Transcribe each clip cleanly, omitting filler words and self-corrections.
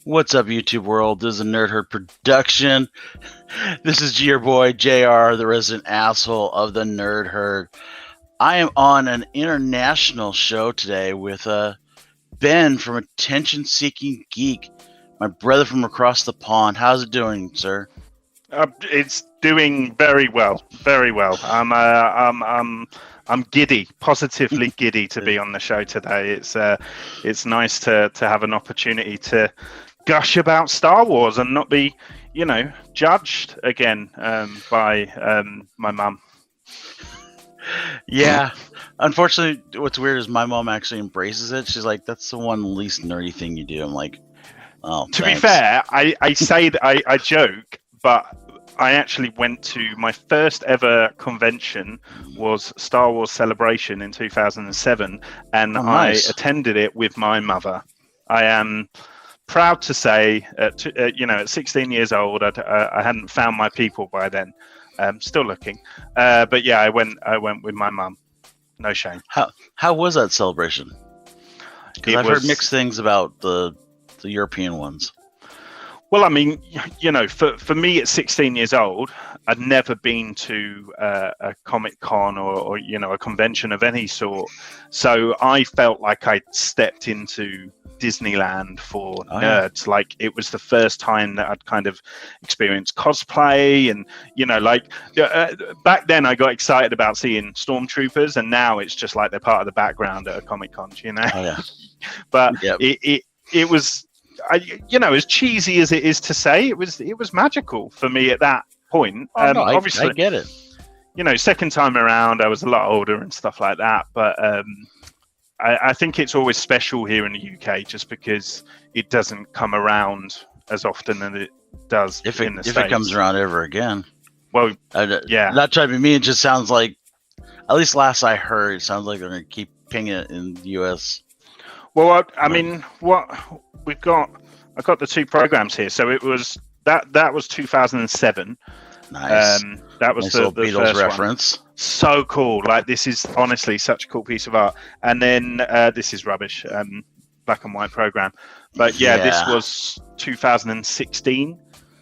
What's up, YouTube world? This is a Nerd Herd production. This is your boy JR, the resident asshole of the Nerd Herd. I am on an international show today with Ben from Attention Seeking Geek, my brother from across the pond. How's it doing, sir? It's doing very well, very well. I'm giddy, positively giddy to be on the show today. It's nice to have an opportunity to gush about Star Wars and not be, judged again by my mum. Yeah. Unfortunately, what's weird is my mom actually embraces it. She's like, "That's the one least nerdy thing you do." I'm like, "Oh." To thanks. be fair, I say that I joke, but I actually went to my first ever convention was Star Wars Celebration in 2007, and nice. I attended it with my mother. I am proud to say, at 16 years old, I hadn't found my people by then. Still looking, but yeah, I went with my mum. No shame. How was that celebration? Because I've heard mixed things about the European ones. Well, I mean, for me at 16 years old, I'd never been to a Comic Con or a convention of any sort. So I felt like I'd stepped into Disneyland for nerds. Like it was the first time that I'd kind of experienced cosplay, and back then I got excited about seeing stormtroopers, and now it's just like they're part of the background at a Comic Con, But yep. It was. As cheesy as it is to say, it was magical for me at that point. Obviously, I get it. Second time around, I was a lot older and stuff like that. But I think it's always special here in the UK just because it doesn't come around as often as it does in the States. If it comes around ever again. Well, yeah. Not trying to be mean, it just sounds like, at least last I heard, it sounds like they're going to keep pinging it in the US. Well, I mean, what we've got, I got the two programs here. So it was that was 2007. Nice. That was nice the Beatles first reference. One. So cool. Like this is honestly such a cool piece of art. And then this is rubbish. Black and white program. But yeah, this was 2016.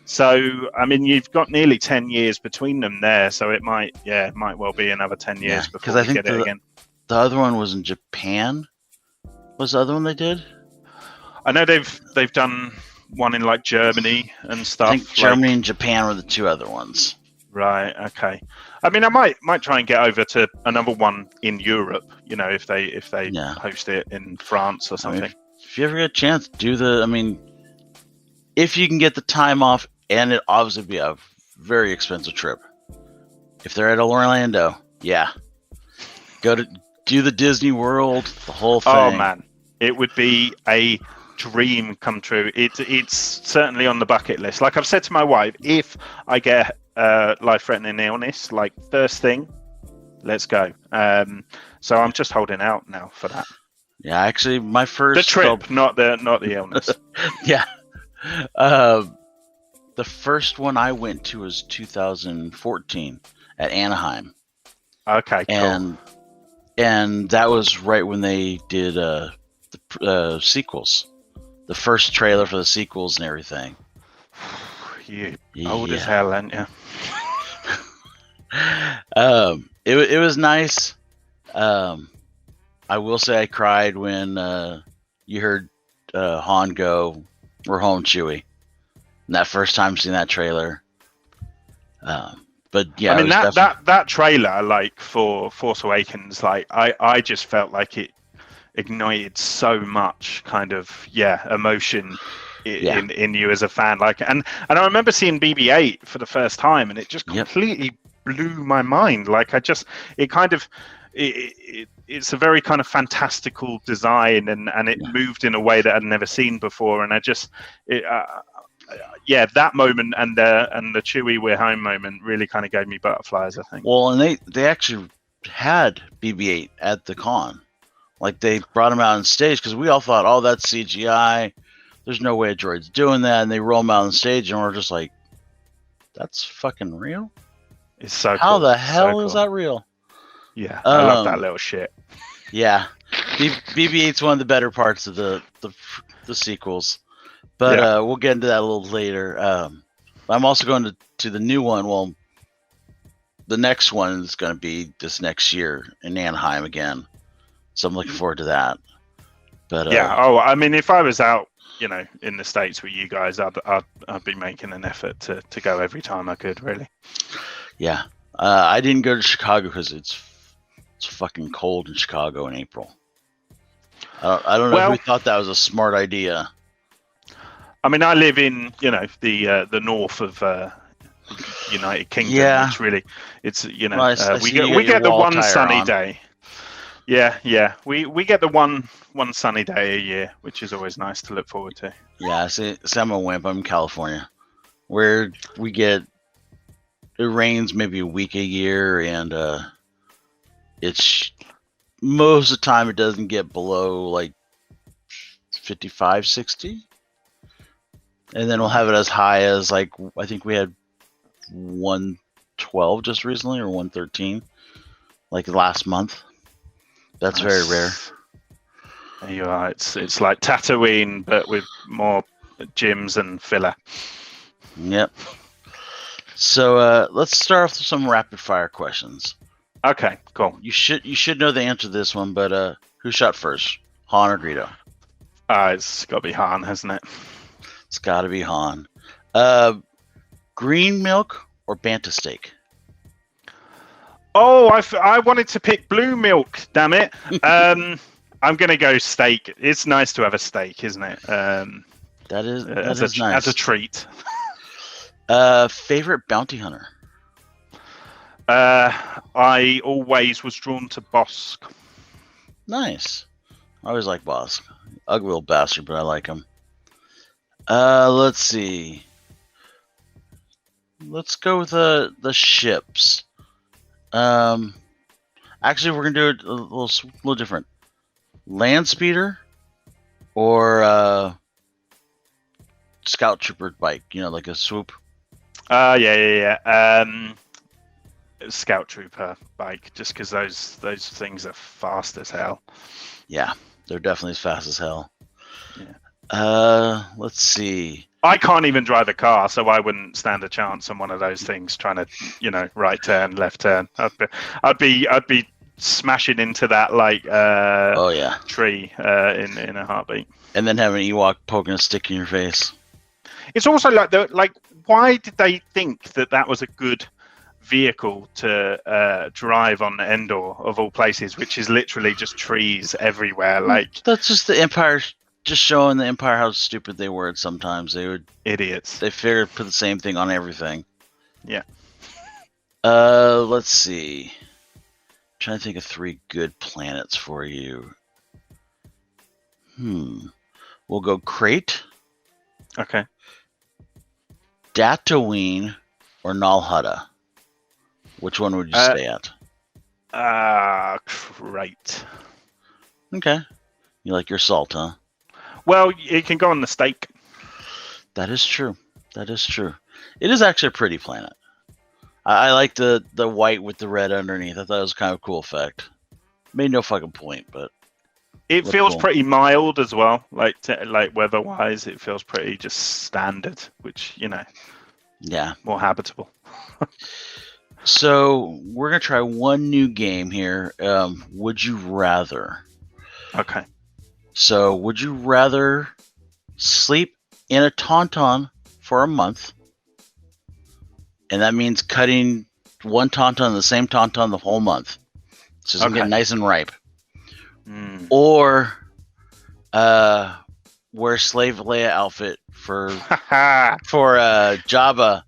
So I mean, you've got nearly 10 years between them there. So it might well be another 10 years before we get it again. The other one was in Japan. Was the other one they did? I know they've done one in like Germany and stuff. I think Germany and Japan were the two other ones. Right. Okay. I mean, I might try and get over to another one in Europe. If they host it in France or something. I mean, if you ever get a chance, if you can get the time off, and it obviously be a very expensive trip. If they're at Orlando, go to. Do the Disney World, the whole thing. Oh man, it would be a dream come true. It's certainly on the bucket list. Like I've said to my wife, if I get life-threatening illness, like first thing, let's go. So I'm just holding out now for that. Yeah, actually, my first the trip, not the illness. Yeah, the first one I went to was 2014 at Anaheim. Okay, cool. And that was right when they did the sequels, the first trailer for the sequels and everything. You old as hell, aren't you? It was nice. I will say I cried when you heard Han go, "We're home, Chewie." And that first time seeing that trailer. But yeah, I mean that trailer, like for Force Awakens, like I just felt like it ignited so much kind of emotion in you as a fan. Like and I remember seeing BB-8 for the first time, and it just completely blew my mind. Like it's a very kind of fantastical design, and it moved in a way that I'd never seen before, and that moment and the Chewie "we're home" moment really kind of gave me butterflies, I think. Well, and they actually had BB-8 at the con, like they brought him out on stage because we all thought, "Oh, that's CGI. There's no way a droid's doing that." And they roll him out on stage, and we're just like, "That's fucking real." It's so how cool. the hell is that real? Yeah, I love that little shit. Yeah, BB-8's one of the better parts of the sequels. But Yeah. we'll get into that a little later. I'm also going to the new one. Well, the next one is going to be this next year in Anaheim again. So I'm looking forward to that. But Yeah. Oh, I mean, if I was out, in the States with you guys, I'd be making an effort to go every time I could. Really. yeah, I didn't go to Chicago because it's fucking cold in Chicago in April. I don't know Well, who thought that was a smart idea. I mean, I live in the north of United Kingdom, Yeah. which really it's Well, I we see you get your the wall one tire sunny on. day. Yeah. We get the one sunny day a year, which is always nice to look forward to. Yeah, see, I'm a wimp. I'm in California, where it rains maybe a week a year, and it's most of the time it doesn't get below like 55, 60. And then we'll have it as high as like I think we had 112 just recently, or 113, like last month. That's very rare. There you are. It's like Tatooine, but with more gyms and filler. Yep. So let's start off with some rapid fire questions. Okay, cool. You should know the answer to this one, but who shot first, Han or Greedo? It's got to be Han, hasn't it? It's got to be Han. Green milk or Banta steak? Oh, I wanted to pick blue milk. Damn it. I'm gonna go steak. It's nice to have a steak, isn't it? That is nice as a treat. Favorite bounty hunter? I always was drawn to Bosk. Nice. I always like Bosk. Ugly little bastard, but I like him. Let's see. Let's go with the ships. Actually, we're gonna do it a little different. Land speeder or scout trooper bike. Like a swoop. Yeah. Scout trooper bike, just because those things are fast as hell. Yeah, they're definitely as fast as hell. Yeah. Let's see. I can't even drive a car, so I wouldn't stand a chance on one of those things trying to, right turn, left turn. I'd be smashing into that tree in a heartbeat. And then have an Ewok poking a stick in your face. It's also why did they think that was a good vehicle to drive on Endor of all places, which is literally just trees everywhere? That's just the Empire. Just showing the Empire how stupid they were. Sometimes they would idiots. They figured put the same thing on everything. Yeah. Let's see. I'm trying to think of 3 good planets for you. We'll go Crate. Okay. Tatooine or Nal Hutta. Which one would you stay at? Crate. Okay. You like your salt, huh? Well, it can go on the steak. That is true. It is actually a pretty planet. I like the white with the red underneath. I thought it was kind of a cool effect. Made no fucking point, but it feels pretty mild as well. Like weather-wise, it feels pretty just standard, which yeah, more habitable. So we're gonna try one new game here. Would you rather? Okay. So, would you rather sleep in a tauntaun for a month, and that means cutting one tauntaun, the same tauntaun, the whole month, so it's gonna get nice and ripe, or wear slave Leia outfit for Jabba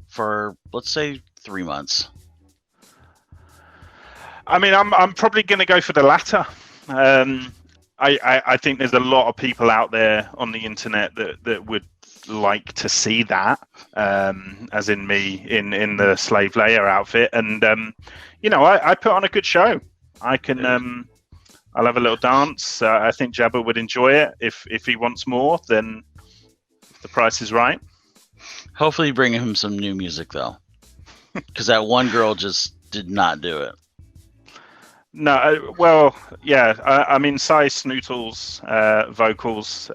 for, let's say, 3 months? I mean, I'm probably gonna go for the latter. I think there's a lot of people out there on the internet that would like to see that, as in me in the slave Leia outfit, and I put on a good show. I can I'll have a little dance. I think Jabba would enjoy it. If he wants more, then the price is right. Hopefully, you bring him some new music though, because that one girl just did not do it. No, well, yeah. I mean, Cy Snootle's vocals,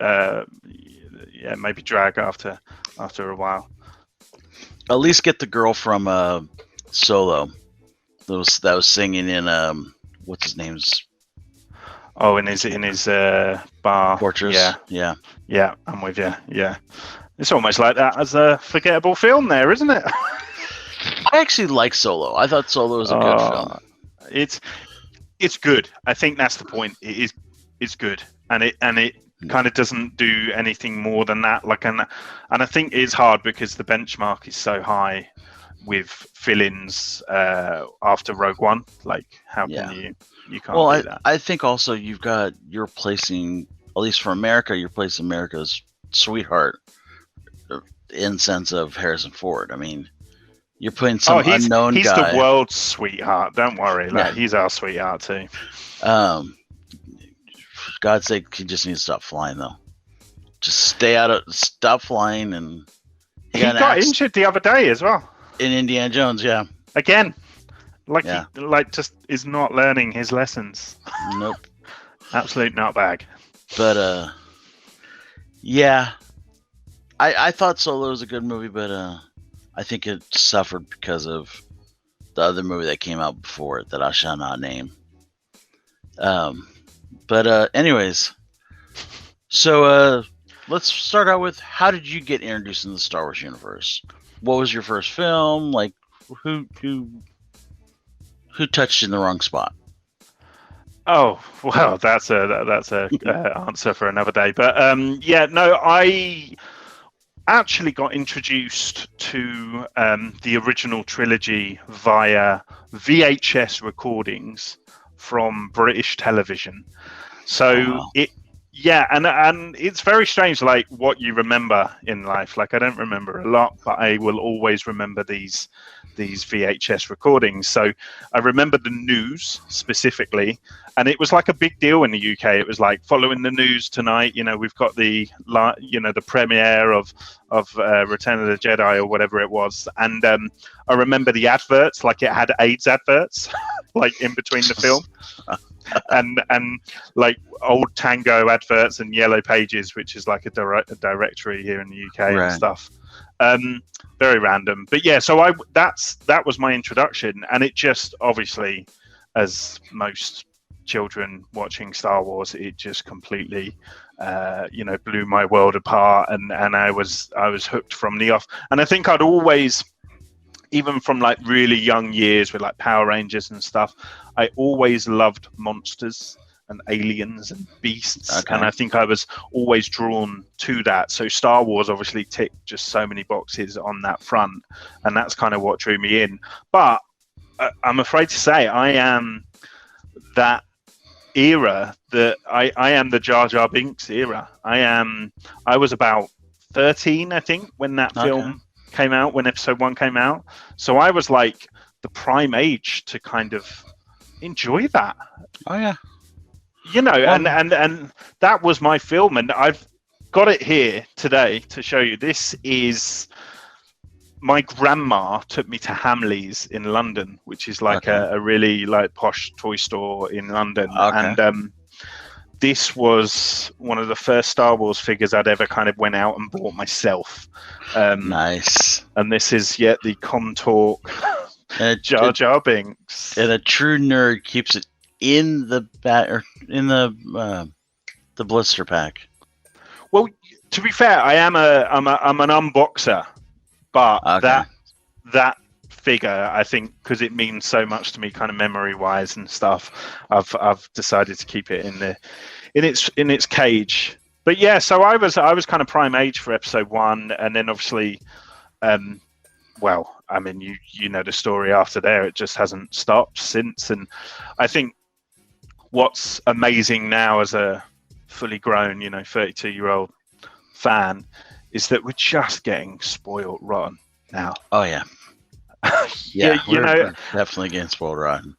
maybe drag after a while. At least get the girl from Solo that was singing in what's his name's Oh, in his bar. Fortress. Yeah, I'm with you. Yeah, it's almost like that as a forgettable film, there, isn't it? I actually like Solo. I thought Solo was a good film. It's good. I think that's the point. It's good, and it kind of doesn't do anything more than that. And I think it's hard because the benchmark is so high with fill-ins after Rogue One. Like, how can you can't do that? I think also you're placing, at least for America, you're placing America's sweetheart in sense of Harrison Ford. I mean, you're putting some unknown guy. He's the world's sweetheart. Don't worry, he's our sweetheart too. For God's sake, he just needs to stop flying though. Just stop flying. And he got injured the other day as well in Indiana Jones. Yeah, again, he just is not learning his lessons. Nope, absolute nutbag. But yeah, I thought Solo was a good movie, but I think it suffered because of the other movie that came out before it that I shall not name. But anyways, so let's start out with, how did you get introduced in the Star Wars universe? What was your first film? Like, who touched you in the wrong spot? Oh, well, that's a answer for another day. But I actually got introduced to the original trilogy via VHS recordings from British television. So and it's very strange, like what you remember in life. Like, I don't remember a lot, but I will always remember these VHS recordings. So I remember the news specifically, and it was like a big deal in the UK. It was like, following the news tonight, we've got the premiere of Return of the Jedi or whatever it was. And I remember the adverts, like it had AIDS adverts like in between the film. and like old Tango adverts and Yellow Pages, which is like a directory here in the UK and stuff. Very random, but yeah. So that was my introduction, and it just, obviously, as most children watching Star Wars, it just completely blew my world apart, and I was hooked from the off. And I think I'd always, even from like really young years with like Power Rangers and stuff, I always loved monsters and aliens and beasts. Okay. And I think I was always drawn to that. So Star Wars obviously ticked just so many boxes on that front, and that's kind of what drew me in. But I'm afraid to say I am that era, that I am the Jar Jar Binks era. I was about 13, I think, when that film came out, when episode 1 came out. So I was like the prime age to kind of enjoy that. Oh yeah. And that was my film, and I've got it here today to show you. This is, my grandma took me to Hamleys in London, which is like a really like posh toy store in London. And this was one of the first Star Wars figures I'd ever kind of went out and bought myself. Nice. And this is the Contour Jar Jar Binks. And a true nerd keeps it in the the blister pack. Well, to be fair, I'm an unboxer, but that figure, I think, because it means so much to me, kind of memory wise and stuff, I've decided to keep it in its cage. But yeah, so I was kind of prime age for episode 1, and then obviously, well, I mean, you know the story after there. It just hasn't stopped since. And I think what's amazing now as a fully grown, 32-year-old fan, is that we're just getting spoiled rotten now. Oh yeah. Yeah, we're definitely getting spoiled rotten.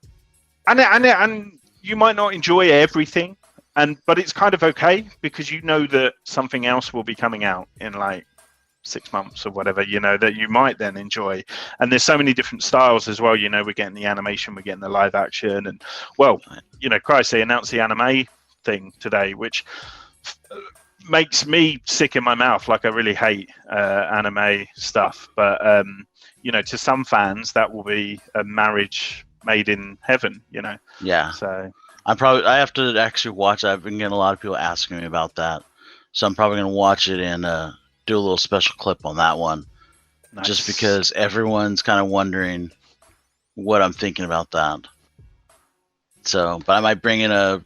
And you might not enjoy everything, but it's kind of okay, because you know that something else will be coming out in like 6 months or whatever, that you might then enjoy. And there's so many different styles as well. We're getting the animation, we're getting the live action, and well, Christ, they announced the anime thing today, which makes me sick in my mouth. Like I really hate anime stuff, but to some fans that will be a marriage made in heaven. Yeah. So I have to actually watch it. I've been getting a lot of people asking me about that, so I'm probably gonna watch it and do a little special clip on that one, nice. just because everyone's kind of wondering what I'm thinking about that. So, but I might bring in a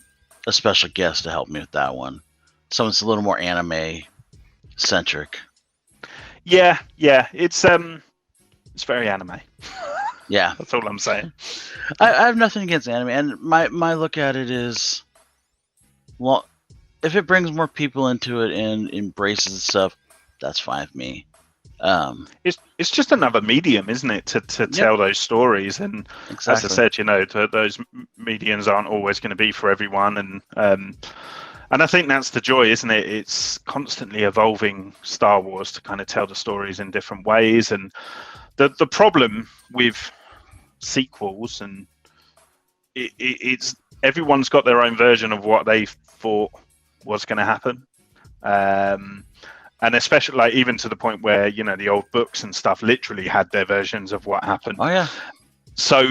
special guest to help me with that one. Someone's a little more anime centric. Yeah, it's very anime. Yeah, that's all I'm saying. I have nothing against anime, and my look at it is, well, if it brings more people into it and embraces stuff, that's fine with me. It's just another medium, isn't it, to tell those stories? And exactly. as I said, those mediums aren't always going to be for everyone, and I think that's the joy, isn't it? It's constantly evolving Star Wars to kind of tell the stories in different ways. And the problem with sequels, and it's everyone's got their own version of what they thought was going to happen. And especially, like, even to the point where, the old books and stuff literally had their versions of what happened. Oh, yeah. So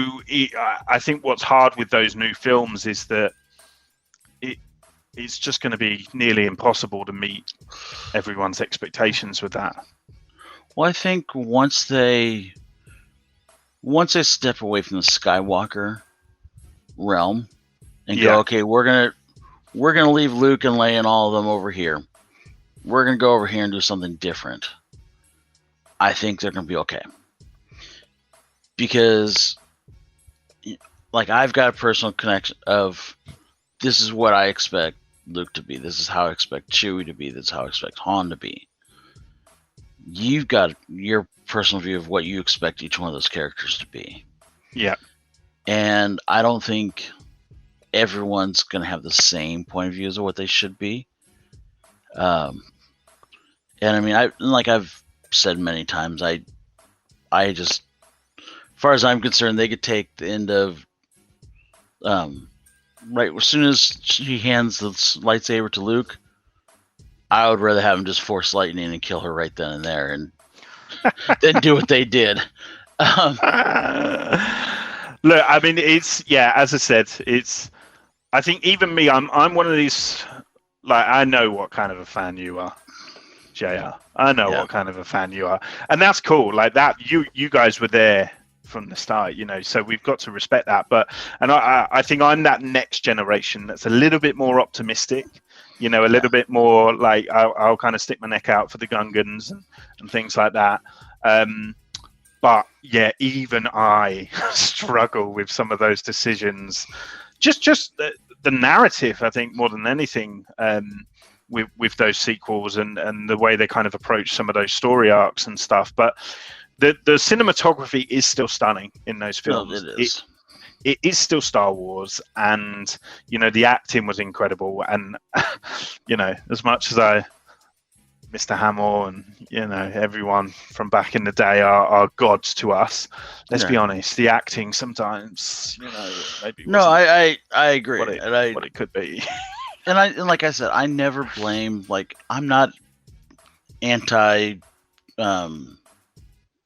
I think what's hard with those new films is that it's just going to be nearly impossible to meet everyone's expectations with that. Well, I think once they step away from the Skywalker realm and go, okay, we're gonna leave Luke and Leia and all of them over here. We're gonna go over here and do something different. I think they're gonna be okay, because, like, I've got a personal connection of, this is what I expect Luke to be. This is how I expect Chewie to be. This is how I expect Han to be. You've got your personal view of what you expect each one of those characters to be. Yeah. And I don't think everyone's going to have the same point of views of what they should be. And I mean, I've said many times, I just, as far as I'm concerned, they could take the end of, right as soon as she hands the lightsaber to Luke, I would rather have him just force lightning and kill her right then and there, and then do what they did. Look, I mean, as I said, I think even me, I'm one of these, like, I know what kind of a fan you are, JR. I know what kind of a fan you are, and that's cool. Like that, you guys were there from the start, so we've got to respect that. And I think I'm that next generation that's a little bit more optimistic, a little bit more like, I'll kind of stick my neck out for the Gungans and things like that. But yeah, even I struggle with some of those decisions. Just the narrative, I think, more than anything, with those sequels and the way they kind of approach some of those story arcs and stuff. But the cinematography is still stunning in those films. No, it is. It is still Star Wars, and the acting was incredible. And as much as Mr. Hamill and everyone from back in the day are gods to us, let's be honest, the acting sometimes maybe I agree, what it could be. and like I said, I never blame, like, I'm not anti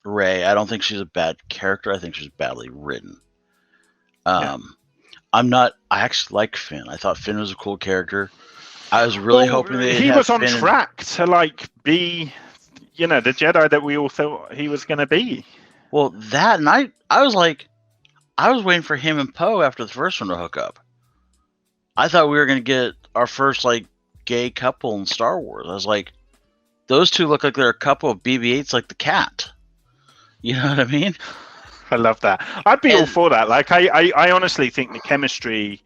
Rey. I don't think she's a bad character. I think she's badly written. I actually like Finn. I thought Finn was a cool character. I was really hoping that he was on track to, like, be, the Jedi that we all thought he was going to be. Well, that, and I was like, I was waiting for him and Poe after the first one to hook up. I thought we were going to get our first, like, gay couple in Star Wars. I was like, those two look like they're a couple of BB-8s, like the cat. You know what I mean? I love that. I'd be all for that. Like, I honestly think the chemistry,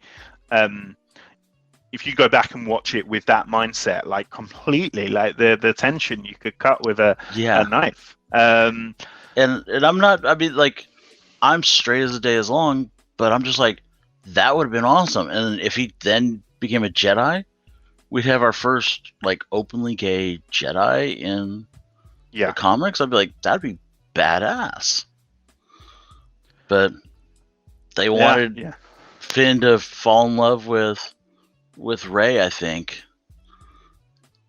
if you go back and watch it with that mindset, like, completely, like the tension you could cut with a knife. And I'm not, I mean, like, I'm straight as the day is long, but I'm just like, that would have been awesome. And if he then became a Jedi, we'd have our first, like, openly gay Jedi in the comics. I'd be like, that'd be badass. But they wanted Finn to fall in love with Rey, I think.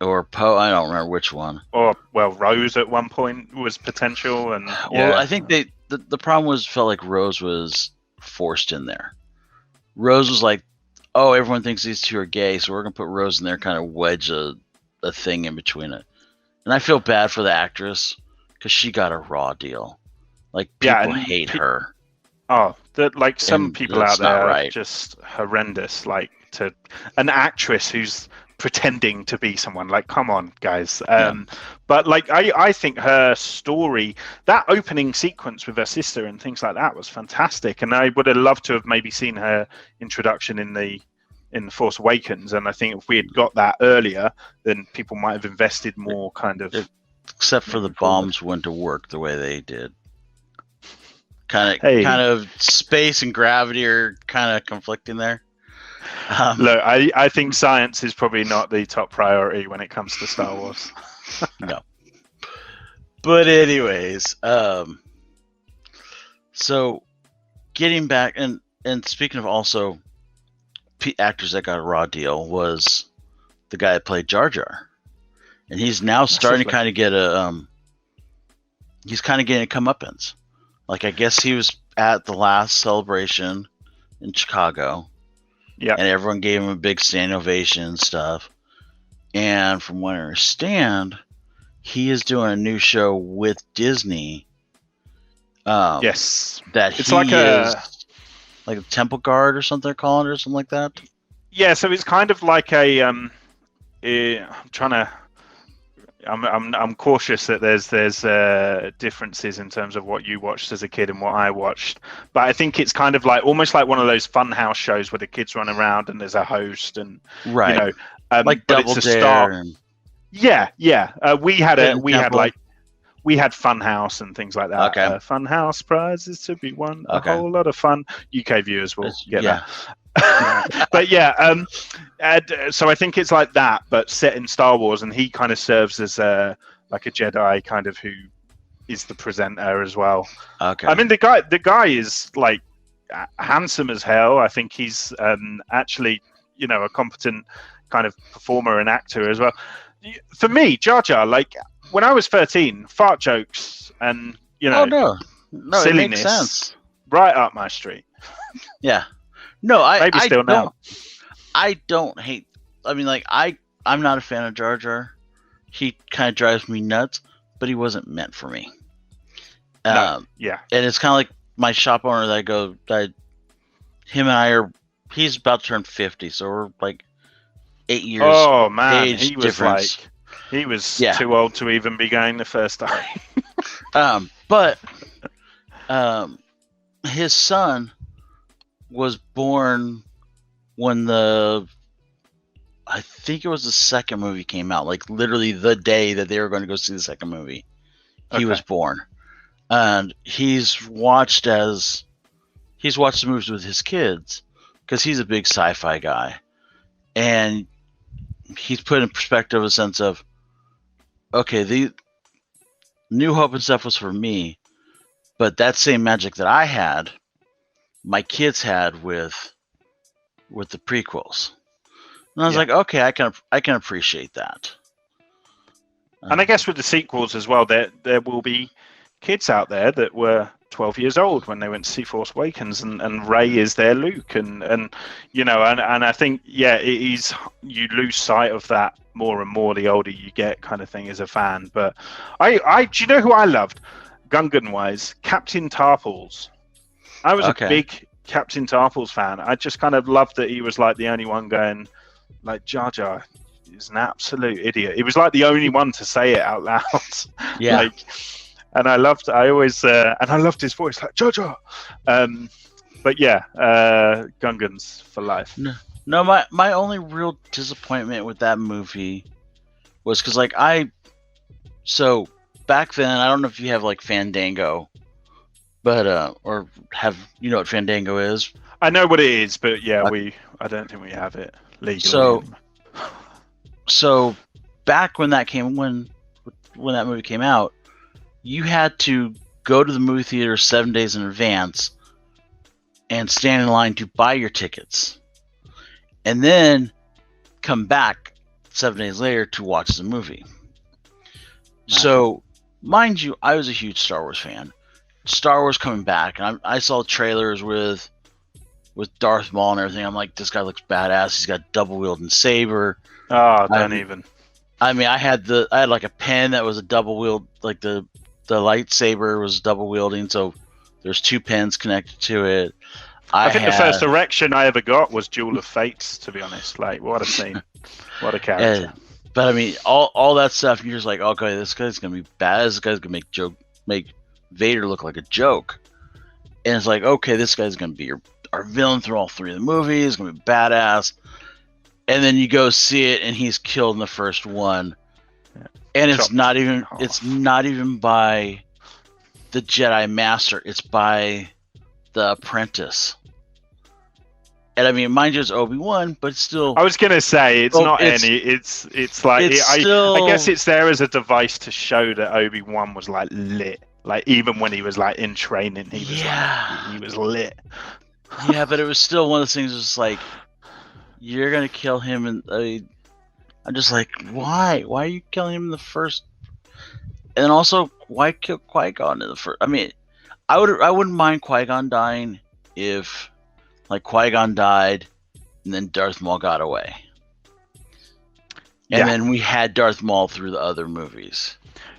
or Poe. I don't remember which one. Or well, Rose at one point was potential, and Well, yeah. I think the problem was felt like Rose was forced in there. Rose was like, oh, everyone thinks these two are gay, so we're gonna put Rose in there, kind of wedge a thing in between it. And I feel bad for the actress because she got a raw deal. Like people hate her. Oh, that like some And people that's out there not are right. just horrendous. Like to an actress who's pretending to be someone. Like, come on, guys. But like, I think her story, that opening sequence with her sister and things like that, was fantastic. And I would have loved to have maybe seen her introduction in the Force Awakens. And I think if we had got that earlier, then people might have invested more. Kind of, except for the bombs went to work the way they did. Kind of space and gravity are kind of conflicting there. Look, I think science is probably not the top priority when it comes to Star Wars. No. But anyways, so getting back and speaking of also actors that got a raw deal, was the guy that played Jar Jar, and he's now starting to kind of get he's kind of getting a comeuppance. Like, I guess he was at the last celebration in Chicago. Yeah. And everyone gave him a big standing ovation and stuff. And from what I understand, he is doing a new show with Disney. Yes. That it's he like is like a temple guard or something they're calling it, or something like that. Yeah, so it's kind of like a I'm cautious that there's differences in terms of what you watched as a kid and what I watched, but I think it's kind of like almost like one of those funhouse shows where the kids run around and there's a host and right, you know, like but Double it's a Dare. start. Yeah. We had Funhouse and things like that. Okay. Funhouse prizes to be won. Okay. A whole lot of fun. UK viewers will get that. But yeah, so I think it's like that, but set in Star Wars, and he kind of serves as like a Jedi, kind of, who is the presenter as well. Okay. I mean, the guy is like handsome as hell. I think he's actually, you know, a competent kind of performer and actor as well. For me, Jar Jar, like when I was 13, fart jokes and, you know, no, silliness, it makes sense. Right up my street. Yeah. No, I don't hate. I mean, like, I'm not a fan of Jar Jar. He kind of drives me nuts, but he wasn't meant for me. Yeah. And it's kind of like my shop owner that him and I are. He's about to turn 50, so we're like 8 years. Oh man, age he was difference. like, he was too old to even be going the first time. But his son was born when I think it was the second movie came out, like literally the day that they were going to go see the second movie. He was born, and he's watched the movies with his kids because he's a big sci-fi guy, and he's put in perspective a sense of, okay, the New Hope and stuff was for me, but that same magic that I had, my kids had with the prequels. And I was like, okay, I can appreciate that. And I guess with the sequels as well, there will be kids out there that were 12 years old when they went to see Force Awakens, and Rey is their Luke, and you know, and I think it is, you lose sight of that more and more the older you get, kind of thing, as a fan. But I do you know who I loved, Gungan wise? Captain Tarpals. I was a big Captain Tarpals fan. I just kind of loved that he was like the only one going, like, Jar Jar is an absolute idiot. He was like the only one to say it out loud. Yeah. And I loved his voice, like, Jar Jar. But yeah, Gungans for life. No, my only real disappointment with that movie was because, like, so back then, I don't know if you have like Fandango, but or have, you know what Fandango is? I know what it is, but yeah, I don't think we have it legally. So back when that movie came out, you had to go to the movie theater 7 days in advance and stand in line to buy your tickets, and then come back 7 days later to watch the movie. Magic. So, mind you, I was a huge Star Wars fan. Star Wars coming back, and I saw trailers with Darth Maul and everything. I'm like, this guy looks badass. He's got double wielding saber. Oh, don't even. I mean, I had like a pen that was a double wield, like the lightsaber was double wielding, so there's 2 pens connected to it. I think the first erection I ever got was Duel of Fates, to be honest. Like, what a scene. What a character. But I mean, all that stuff, you're just like, okay, this guy's gonna be bad. This guy's gonna make Vader look like a joke. And it's like, okay, this guy's gonna be our villain through all 3 of the movies. He's gonna be badass. And then you go see it, and he's killed in the first one. Yeah. And it's not even by the Jedi Master. It's by the apprentice. And I mean, mind you, it's Obi-Wan, but it's still. I was gonna say it's not any. It's like I guess it's there as a device to show that Obi-Wan was like lit. Like even when he was like in training, he was lit. Yeah, but it was still one of those things. Just like you're gonna kill him, and I'm just like, why? Why are you killing him in the first? And also, why kill Qui-Gon in the first? I mean, I wouldn't mind Qui-Gon dying if, like, Qui-Gon died, and then Darth Maul got away, and then we had Darth Maul through the other movies.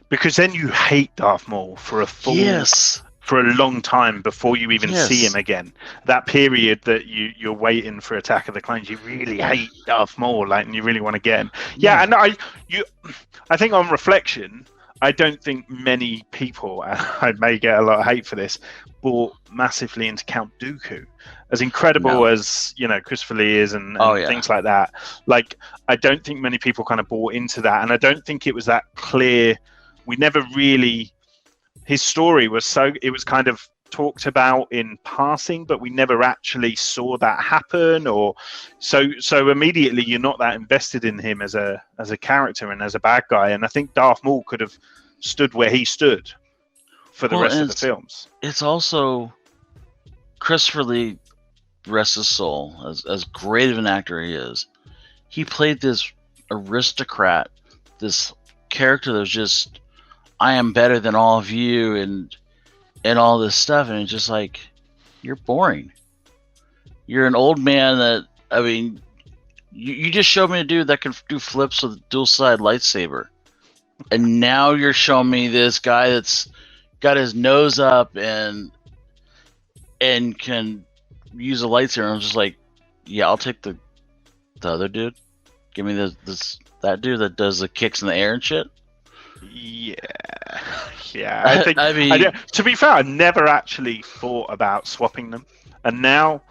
Because then you hate Darth Maul for for a long time before you even see him again. That period that you're waiting for Attack of the Clones, you really hate Darth Maul, like, and you really want to get him. Yeah, and I think on reflection, I don't think many people, I may get a lot of hate for this, bought massively into Count Dooku. As incredible as, Christopher Lee is and things like that. Like, I don't think many people kind of bought into that, and I don't think it was that clear. We never really. His story was it was kind of talked about in passing, but we never actually saw that happen, or so immediately you're not that invested in him as a character and as a bad guy. And I think Darth Maul could have stood where he stood for the rest of the films. It's also Christopher Lee, rest his soul, as great of an actor he is, he played this aristocrat, this character that was just, I am better than all of you, and all this stuff, and it's just like, you're boring. You're an old man that, I mean, you just showed me a dude that can do flips with a dual-side lightsaber, and now you're showing me this guy that's got his nose up and can use a lightsaber. And I'm just like, yeah, I'll take the other dude. Give me that dude that does the kicks in the air and shit. Yeah. I think. I mean, to be fair, I never actually thought about swapping them, and now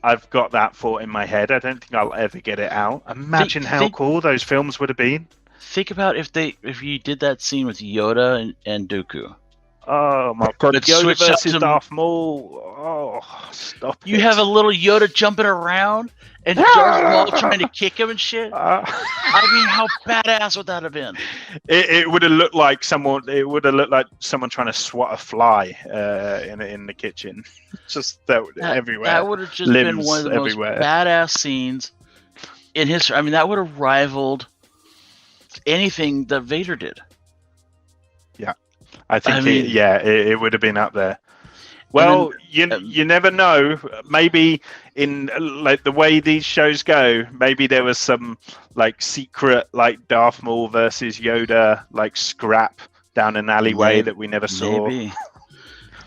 I've got that thought in my head. I don't think I'll ever get it out. Imagine how cool those films would have been. Think about if you did that scene with Yoda and Dooku. Oh my god! Yoda versus Darth Maul. Oh, stop! You have a little Yoda jumping around and Darth Maul trying to kick him and shit. I mean, how badass would that have been? It would have looked like someone. It would have looked like someone trying to swat a fly in the kitchen. Just everywhere. That would have just been one of the most badass scenes in history. I mean, that would have rivaled anything that Vader did. Yeah. I think it would have been up there. Well, you never know. Maybe in like the way these shows go, maybe there was some like secret like Darth Maul versus Yoda like scrap down an alleyway that we never saw. Maybe.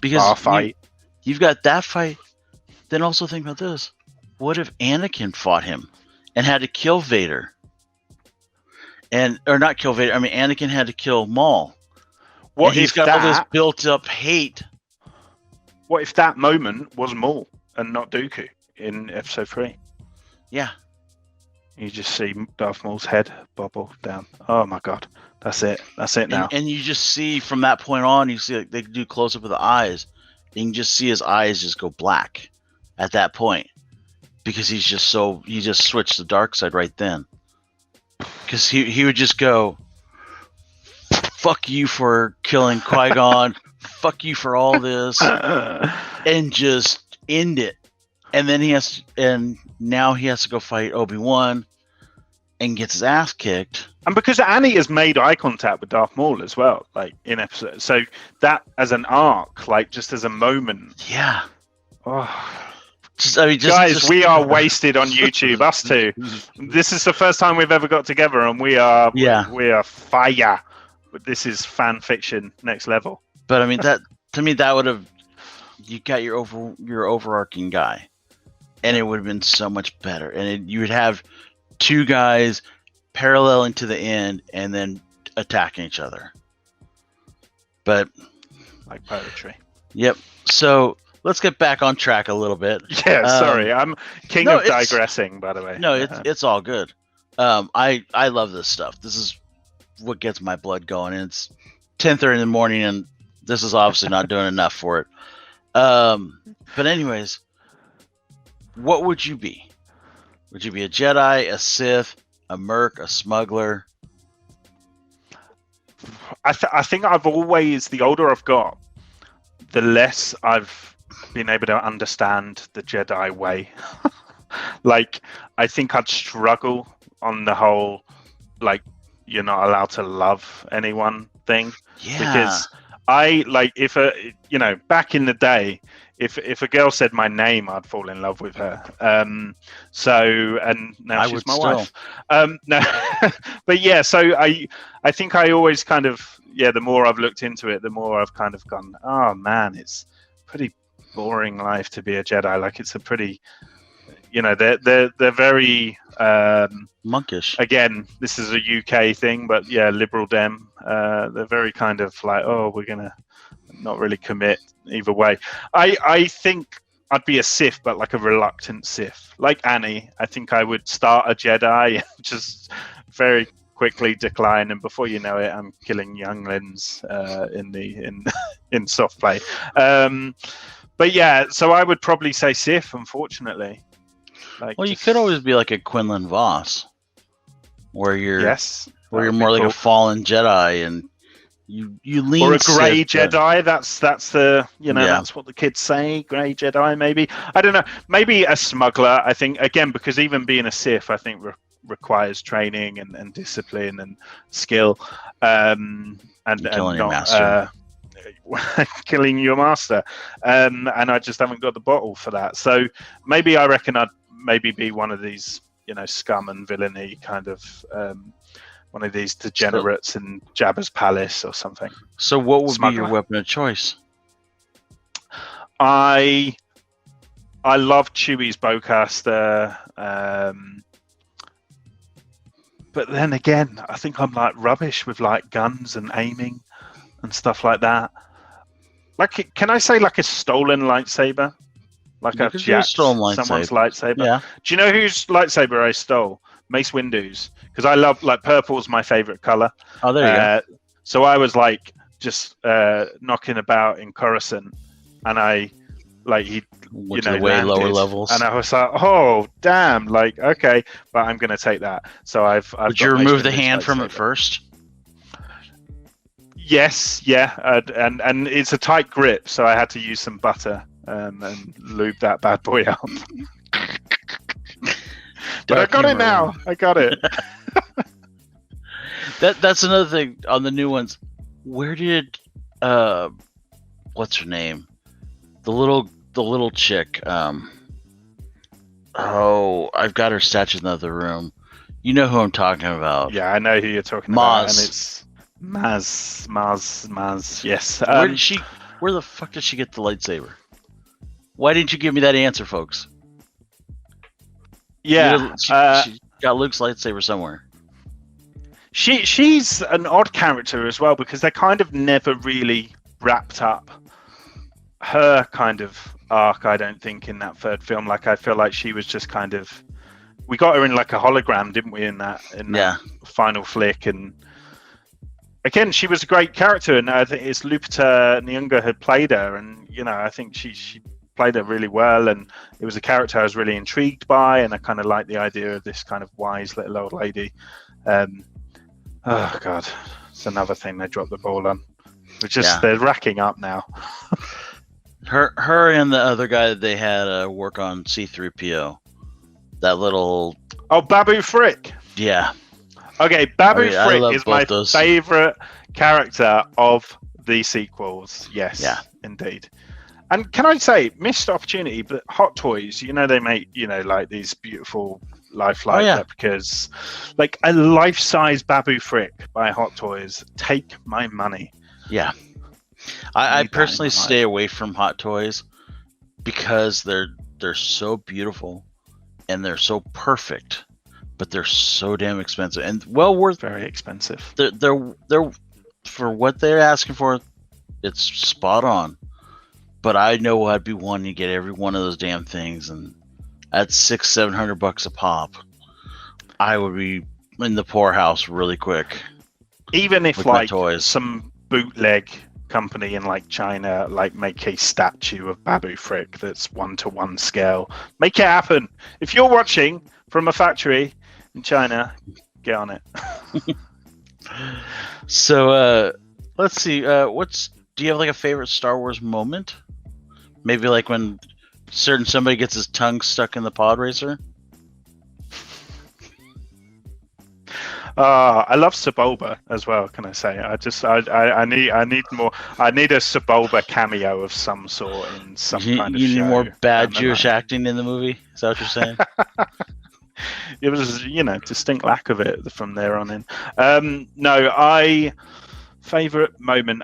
Because fight. You've got that fight. Then also think about this. What if Anakin fought him and had to kill Vader? Or not kill Vader. I mean, Anakin had to kill Maul. What he's got all this built-up hate? What if that moment was Maul and not Dooku in Episode 3? Yeah. You just see Darth Maul's head bubble down. Oh my god, that's it. That's it now. And you just see from that point on, you see like, they do close-up of the eyes. You can just see his eyes just go black at that point because he just switched the dark side right then. Because he would just go, fuck you for killing Qui-Gon, fuck you for all this, and just end it. And then now he has to go fight Obi-Wan, and gets his ass kicked. And because Annie has made eye contact with Darth Maul as well, like in episode, so that as an arc, like just as a moment. Yeah. Oh. Guys, we are wasted on YouTube. Us two. This is the first time we've ever got together, and we are fire. But this is fan fiction next level. But I mean, that to me, that would have you got your overarching guy, and it would have been so much better. And you would have two guys paralleling to the end, and then attacking each other. But like poetry. Yep. So. Let's get back on track a little bit. Yeah, sorry, I'm king of digressing. By the way, no, it's all good. I love this stuff. This is what gets my blood going. And it's 10:30 in the morning, and this is obviously not doing enough for it. But anyways, what would you be? Would you be a Jedi, a Sith, a Merc, a smuggler? I think I've always, the older I've got, the less I've been able to understand the Jedi way. Like, I think I'd struggle on the whole, like, you're not allowed to love anyone thing. Yeah. Because I, like, back in the day, if a girl said my name, I'd fall in love with her. And now she's my wife. No, but yeah, so I think I always kind of, the more I've looked into it, the more I've kind of gone, oh man, it's pretty boring life to be a Jedi. Like, it's a pretty, they're very monkish. Again, this is a UK thing, but yeah, liberal dem. They're very kind of like, oh, we're gonna not really commit either way. I think I'd be a Sith, but like a reluctant Sith, like Annie. I think I would start a Jedi and just very quickly decline, and before you know it, I'm killing younglings in soft play. But yeah, so I would probably say Sith, unfortunately. Like, well, you could always be like a Quinlan Voss, where you're you're more like a fallen Jedi, and you lean or a grey Sith, Jedi. That's the that's what the kids say. Grey Jedi, maybe. I don't know. Maybe a smuggler. I think, again, because even being a Sith, I think requires training and discipline and skill, and killing your master. Killing your master, and I just haven't got the bottle for that. So maybe I reckon I'd maybe be one of these, scum and villainy kind of, one of these degenerates in Jabba's palace or something. So what would be your weapon of choice? I love Chewie's bowcaster, but then again, I think I'm like rubbish with like guns and aiming and stuff like that. Like, can I say like a stolen lightsaber? Like I've jacked someone's lightsaber. Yeah. Do you know whose lightsaber I stole? Mace Windu's, because I love, like, purple's my favorite color. Oh, there you go. So I was like just knocking about in Coruscant, and he went to way lower levels, and I was like, oh damn, like, okay, but I'm gonna take that. So I've would you remove the hand from it first? Yes, yeah, and it's a tight grip, so I had to use some butter and lube that bad boy up. But I got it now. I got it. That's another thing on the new ones. Where did what's her name? The little chick. I've got her statue in the other room. You know who I'm talking about. Yeah, I know who you're talking about. And it's Maz. Yes. Where the fuck did she get the lightsaber? Why didn't you give me that answer, folks? Yeah, she got Luke's lightsaber somewhere. She's an odd character as well, because they kind of never really wrapped up her kind of arc, I don't think, in that third film. Like, I feel like she was just kind of, we got her in like a hologram, didn't we, in that final flick. And again, she was a great character, and I think it's Lupita Nyong'o had played her, and I think she played it really well, and it was a character I was really intrigued by, and I kind of liked the idea of this kind of wise little old lady. Oh god, it's another thing they dropped the ball on. They're racking up now. her and the other guy that they had work on C-3PO, that little Babu Frick. Yeah. Okay, Babu I Frick love is my both those. favorite character of the sequels. Yes, Yeah. indeed. And can I say, missed opportunity, but Hot Toys, they make, like these beautiful lifelike yeah. replicas. Like a life-size Babu Frick by Hot Toys. Take my money. Yeah. I Need that in personally my life. stay away from Hot Toys because they're so beautiful and they're so perfect, but they're so damn expensive and well worth. Very expensive. They're for what they're asking for. It's spot on. But I know I'd be wanting to get every one of those damn things, and at $600-700 a pop, I would be in the poorhouse really quick. Even if with my like toys. some bootleg company in like China like make a statue of Babu Frick that's 1-to-1 scale, make it happen. If you're watching from a factory in China, get on it. So let's see. Do you have like a favorite Star Wars moment? Maybe like when somebody gets his tongue stuck in the pod racer. I love Sebulba as well. Can I say? I need more. I need a Sebulba cameo of some sort in some kind of show. You need more bad Jewish acting in the movie. Is that what you're saying? It was, distinct lack of it from there on in. No, favorite moment.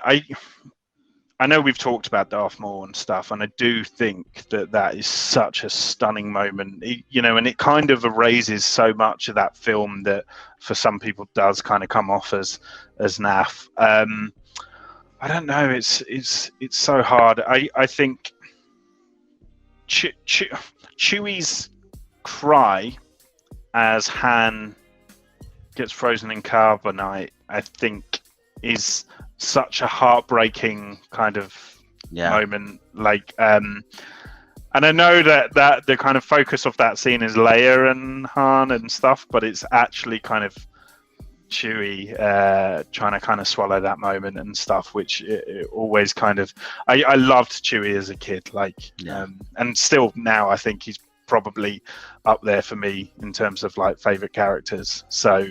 I know we've talked about Darth Maul and stuff, and I do think that is such a stunning moment, and it kind of erases so much of that film that for some people does kind of come off as naff. I don't know. It's so hard. I think Chewie's cry as Han gets frozen in carbonite, I think, is such a heartbreaking kind of moment. Like, and I know that the kind of focus of that scene is Leia and Han and stuff, but it's actually kind of Chewie trying to kind of swallow that moment and stuff, which it always kind of. I loved Chewie as a kid, and still now I think he's probably up there for me in terms of like favorite characters. So.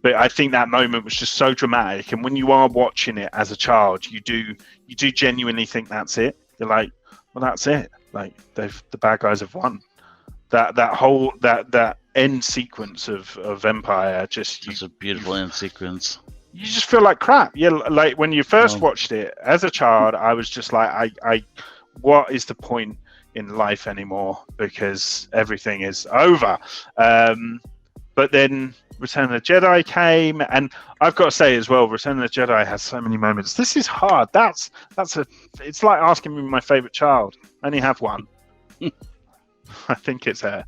But I think that moment was just so dramatic, and when you are watching it as a child, you do genuinely think that's it. You're like, well, that's it. Like the bad guys have won. That whole end sequence of Empire it's a beautiful end sequence. You just feel like crap. Yeah, like when you first watched it as a child, I was just like, what is the point in life anymore? Because everything is over. But then Return of the Jedi came, and I've got to say as well, Return of the Jedi has so many moments. This is hard. It's like asking me my favorite child. I only have one. I think it's her.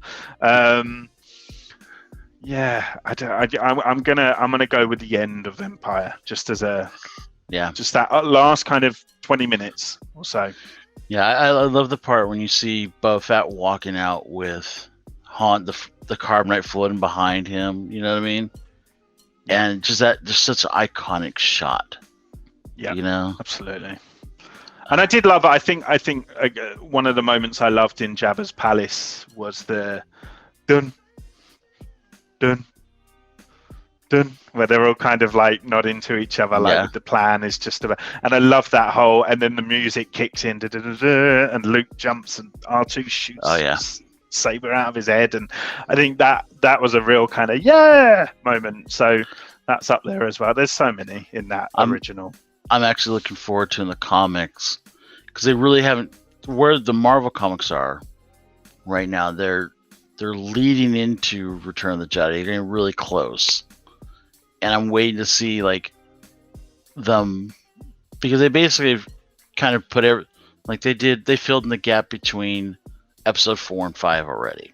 Yeah, I'm gonna go with the end of Empire, just as just that last kind of 20 minutes or so. Yeah, I love the part when you see Boba Fett walking out with Han, the carbonite floating behind him. You know what I mean? And just such an iconic shot. Yeah, absolutely. And I did love it. I think one of the moments I loved in Jabba's palace was the dun dun dun, where they're all kind of like nodding to each other, like the plan is just about. And I love that whole. And then the music kicks in, and Luke jumps, and R2 shoots. Saber out of his head, and I think that was a real kind of moment. So that's up there as well. There's so many in that original. I'm actually looking forward to in the comics, because they really haven't, where the Marvel comics are right now, they're leading into Return of the Jedi. They're getting really close, and I'm waiting to see like them, because they basically kind of put they filled in the gap between episode 4 and 5 already.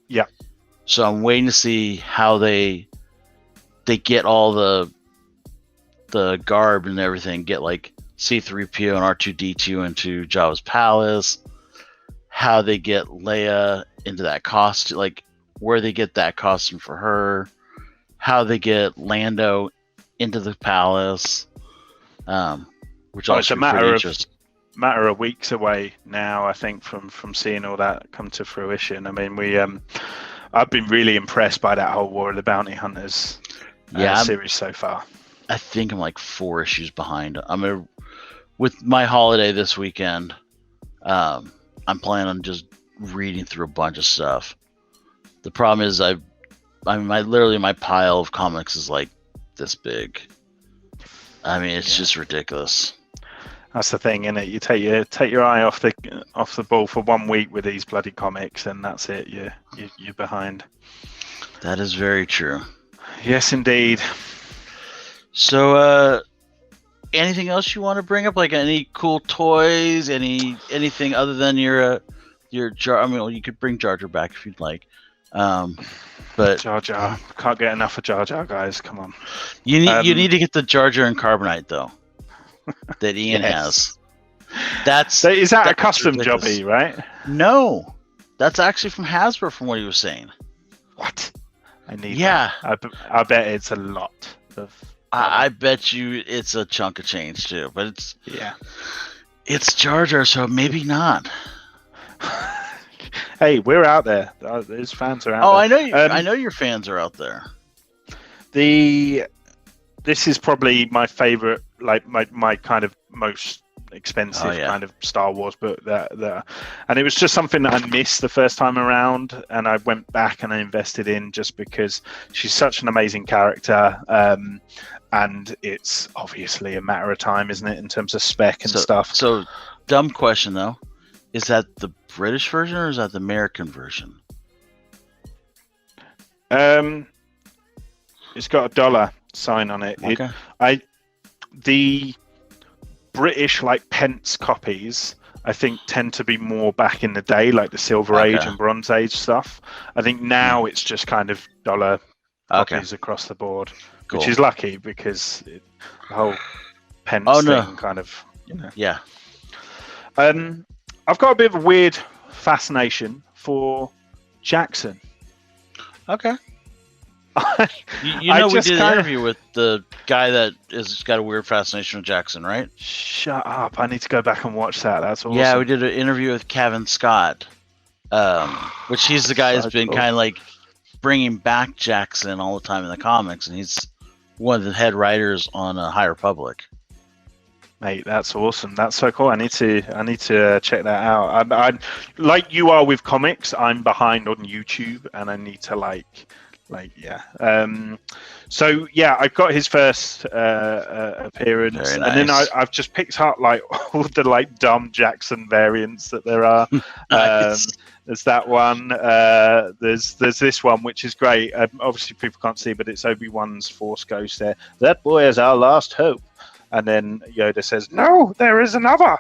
Yeah. So I'm waiting to see how they get all the garb and everything, get like C-3PO and R2-D2 into Jabba's palace, how they get Leia into that costume, like where they get that costume for her, how they get Lando into the palace, which it's a matter of weeks away now, I think, from seeing all that come to fruition. I mean, I've been really impressed by that whole War of the Bounty Hunters series so far. I think I'm like 4 issues behind. With my holiday this weekend, I'm planning on just reading through a bunch of stuff. The problem is literally my pile of comics is like this big. I mean, it's just ridiculous. That's the thing, isn't it? You take your eye off the ball for 1 week with these bloody comics, and that's it. You're behind. That is very true. Yes, indeed. So, anything else you want to bring up? Like any cool toys? Anything other than your Jar? I mean, you could bring Jar Jar back if you'd like. But Jar Jar, can't get enough of Jar Jar, guys. Come on. You need to get the Jar Jar and Carbonite though. That Ian has. Is that a custom jobby, right? No, that's actually from Hasbro, from what he was saying. What? I need. Yeah, that. I bet it's a lot of. I bet you it's a chunk of change too, but it's Jar Jar, so maybe not. Hey, we're out there. Those fans are out there. I know you. I know your fans are out there. This is probably my favorite, like my kind of most expensive kind of Star Wars book and it was just something that I missed the first time around, and I went back and I invested in just because she's such an amazing character, and it's obviously a matter of time, isn't it, in terms of spec and stuff. So, dumb question though, is that the British version or is that the American version? It's got a dollar sign on it. Okay. The British like pence copies, I think, tend to be more back in the day, like the Silver Age and Bronze Age stuff. I think now it's just kind of dollar copies across the board, which is lucky because the whole pence thing kind of, Yeah. I've got a bit of a weird fascination for Jackson. Okay. We did an interview with the guy that has got a weird fascination with Jackson, right? Shut up. I need to go back and watch that. That's awesome. Yeah, we did an interview with Kevin Scott, which he's the guy who's been kind of like bringing back Jackson all the time in the comics, and he's one of the head writers on High Republic. Mate, that's awesome. That's so cool. I need to check that out. I like you are with comics. I'm behind on YouTube, and I need to so I've got his first appearance. Very nice. And then I've just picked up like all the like dumb Jackson variants that there are. Nice. There's that one. There's this one which is great. Obviously people can't see, but it's Obi-Wan's Force Ghost there. That boy is our last hope. And then Yoda says, "No, there is another.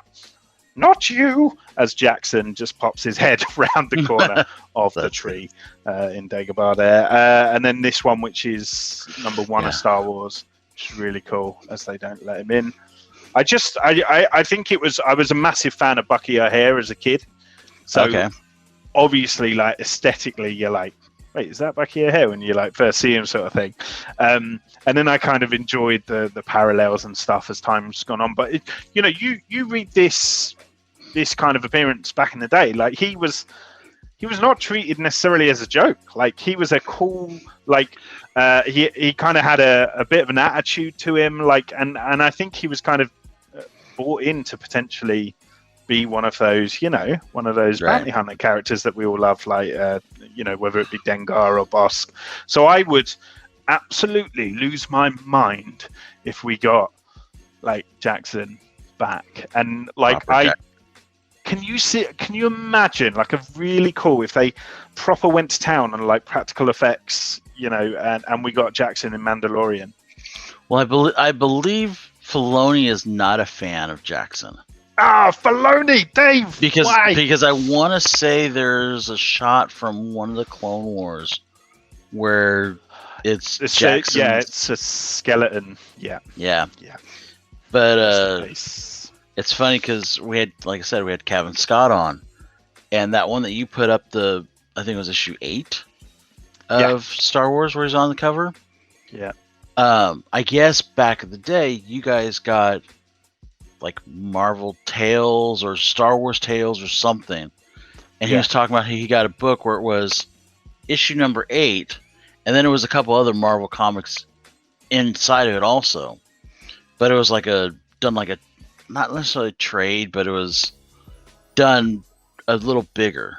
Not you," as Jackson just pops his head round the corner of the tree in Dagobah there. And then this one, which is number 1 of Star Wars, which is really cool, as they don't let him in. I think I was a massive fan of Bucky O'Hare as a kid. So obviously, like aesthetically, you're like, wait, is that Bucky O'Hare when you like first see him, sort of thing. And then I kind of enjoyed the parallels and stuff as time's gone on. But you read this kind of appearance back in the day, like he was not treated necessarily as a joke. Like he was a cool, like he kind of had a bit of an attitude to him, like and I think he was kind of brought in to potentially be one of those bounty hunter characters that we all love, like whether it be Dengar or Bosk. So I would absolutely lose my mind if we got like Jackson back, and like can you imagine like a really cool if they proper went to town on like practical effects, and we got Jackson in Mandalorian. Well, I believe Filoni is not a fan of Jackson. Filoni, Dave! Because I want to say there's a shot from one of the Clone Wars where it's Jackson. It's a skeleton. Yeah. But it's funny because we had, like I said, we had Kevin Scott on, and that one that you put up, I think it was issue 8 of Star Wars, where he's on the cover. Yeah. I guess back in the day, you guys got like Marvel Tales or Star Wars Tales or something, and he was talking about he got a book where it was issue number 8, and then it was a couple other Marvel comics inside of it also. But it was like done like a not necessarily trade, but it was done a little bigger.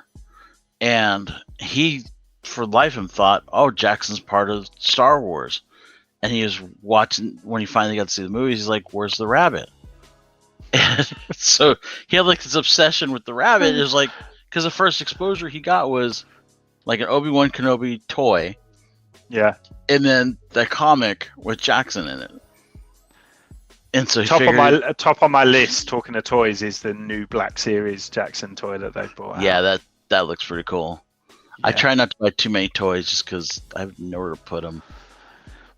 And he, for life of him, thought, "Oh, Jackson's part of Star Wars." And he was watching when he finally got to see the movies. He's like, "Where's the rabbit?" And so he had like this obsession with the rabbit. It was like because the first exposure he got was like an Obi-Wan Kenobi toy, Yeah. and then the comic with Jackson in it. And so he Top figured, on my list, talking of toys, is the new Black Series Jackson toy that they bought out. yeah, that looks pretty cool. I Yeah. try not to buy too many toys just because I have nowhere to put them.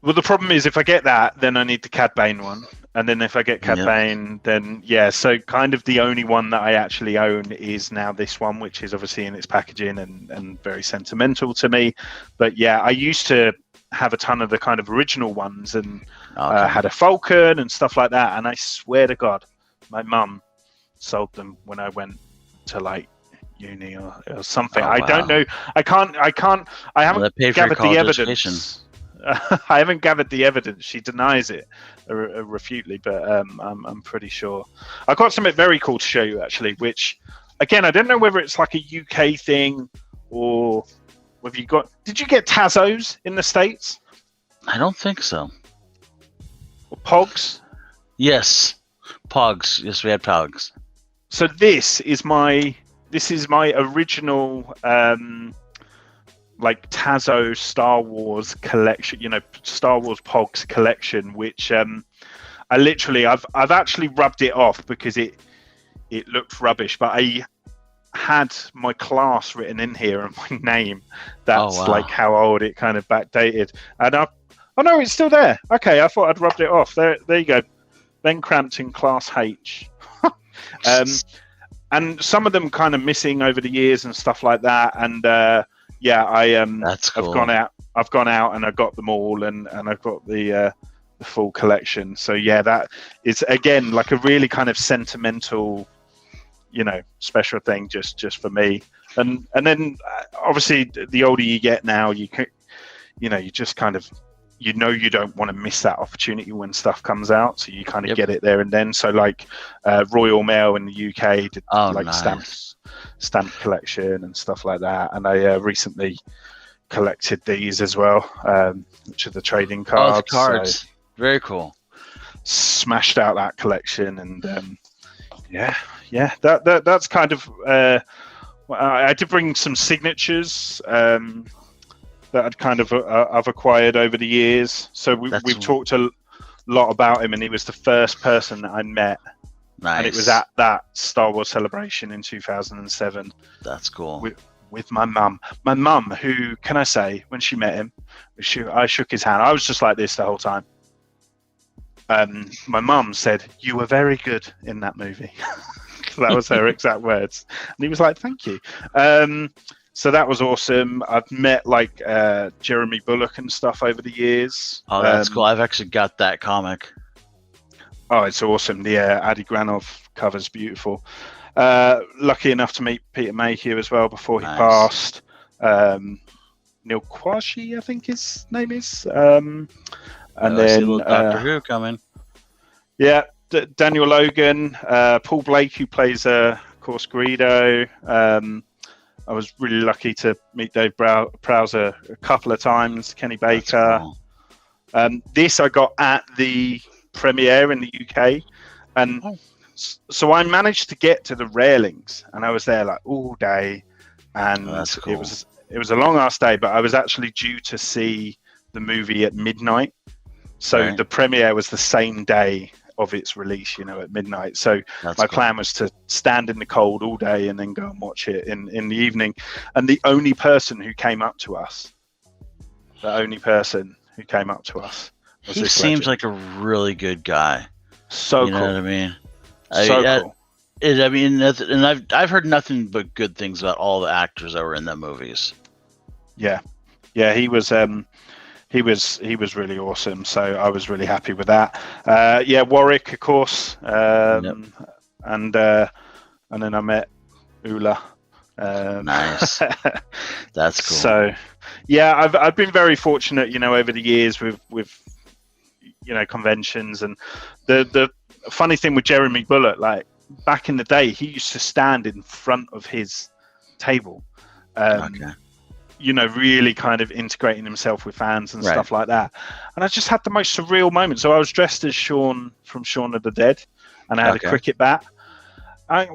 Well, the problem is if I get that, then I need the Cad Bane one. And then if I get Cad Yep. Bane, then yeah. So kind of the only one that I actually own is now this one, which is obviously in its packaging and very sentimental to me. But yeah, I used to have a ton of the kind of original ones and Okay. had a Falcon and stuff like that. And I swear to God, my mum sold them when I went to like uni or something. Oh, I don't wow. know. I haven't That paid for your gathered the college evidence. education. I haven't gathered the evidence. She denies it refutely, but I'm pretty sure. I've got something very cool to show you actually, which again I don't know whether it's like a UK thing or whether you got. Did you get Tazos in the States I don't think so. or Pogs? Yes, Pogs. Yes, we had Pogs. So this is my original like Tazo Star Wars collection, Star Wars Pogs collection, which I've actually rubbed it off because it looked rubbish, but I had my class written in here and my name. That's wow. like how old it kind of backdated. And oh no, it's still there. Okay, I thought I'd rubbed it off. There you go. Ben Crampton, Class H. And some of them kind of missing over the years and stuff like that. And That's cool. I've gone out and I got them all, and I've got the full collection. So yeah, that is again like a really kind of sentimental, special thing just for me. And then obviously the older you get now, you just kind of you don't want to miss that opportunity when stuff comes out, so you kind of get it there and then. So like Royal Mail in the UK did nice. stamp collection and stuff like that, and I recently collected these as well, which are the trading cards. Oh, the cards. So Very cool. smashed out that collection, and that's kind of I did bring some signatures that I'd kind of I've acquired over the years. So we've talked a lot about him, and he was the first person that I met. Nice. And it was at that Star Wars celebration in 2007. That's cool. With my mum. My mum, who, can I say, when she met him, I shook his hand. I was just like this the whole time. My mum said, "You were very good in that movie." That was her exact words. And he was like, "Thank you." So that was awesome. I've met like Jeremy Bullock and stuff over the years. Oh, that's cool. I've actually got that comic. Oh, it's awesome. The Adi Granov cover's beautiful. Lucky enough to meet Peter Mayhew as well before he passed. Neil Quashie, I think his name is. And then Doctor Who coming. Yeah, Daniel Logan, Paul Blake, who plays of course Greedo. I was really lucky to meet Dave Prowser a couple of times. Kenny Baker. Cool. This I got at the premiere in the UK, and so I managed to get to the railings, and I was there like all day, and cool. it was a long ass day, but I was actually due to see the movie at midnight, so the premiere was the same day of its release, at midnight. So my plan was to stand in the cold all day and then go and watch it in the evening. And the only person who came up to us he seems like a really good guy. So you know what I mean? Cool. And I've heard nothing but good things about all the actors that were in the movies. Yeah, he was really awesome. So I was really happy with that. Warwick, of course, and then I met Ula Nice. That's cool. So, yeah, I've been very fortunate, over the years with conventions. And the funny thing with Jeremy Bullock, like back in the day, he used to stand in front of his table. Okay. Really kind of integrating himself with fans and stuff like that. And I just had the most surreal moment. So I was dressed as Shaun from Shaun of the Dead, and I had a cricket bat.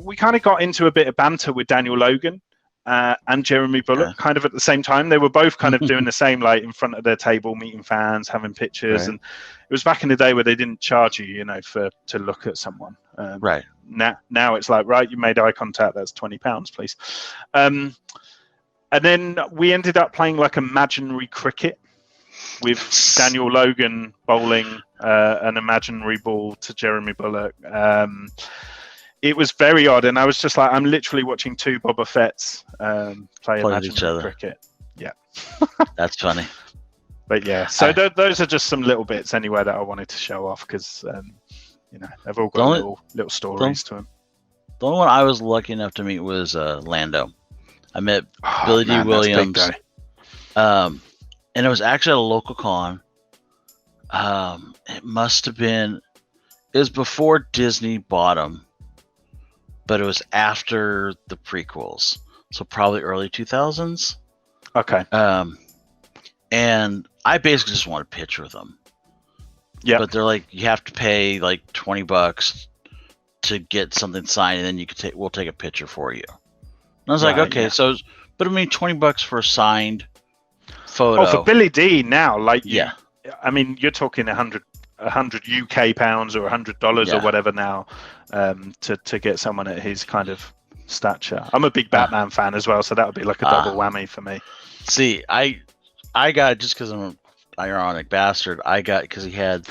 We kind of got into a bit of banter with Daniel Logan and Jeremy Bullock kind of at the same time. They were both kind of doing the same, like in front of their table, meeting fans, having pictures. And it was back in the day where they didn't charge you, to look at someone. Now it's like, right, you made eye contact, that's £20, please. And then we ended up playing like imaginary cricket with Daniel Logan bowling an imaginary ball to Jeremy Bullock. It was very odd, and I was just like, I'm literally watching two Boba Fett's play imaginary cricket. Yeah. That's funny. But yeah, so those are just some little bits anyway that I wanted to show off because, they've all got little stories to them. The only one I was lucky enough to meet was Lando. I met Billy D. Williams, and it was actually at a local con. It must have been, it was before Disney bought him, but it was after the prequels, so probably early 2000s. Okay. And I basically just want a picture with them. Yeah. But they're like, you have to pay like $20 to get something signed, and then we'll take a picture for you. And I was like, okay, so, but I mean, $20 for a signed photo. Oh, for Billy D now, like, yeah. I mean, you're talking 100 UK pounds or $100 or whatever now, to get someone at his kind of stature. I'm a big Batman fan as well, so that would be like a double whammy for me. See, I got, just because I'm an ironic bastard, I got, because he had,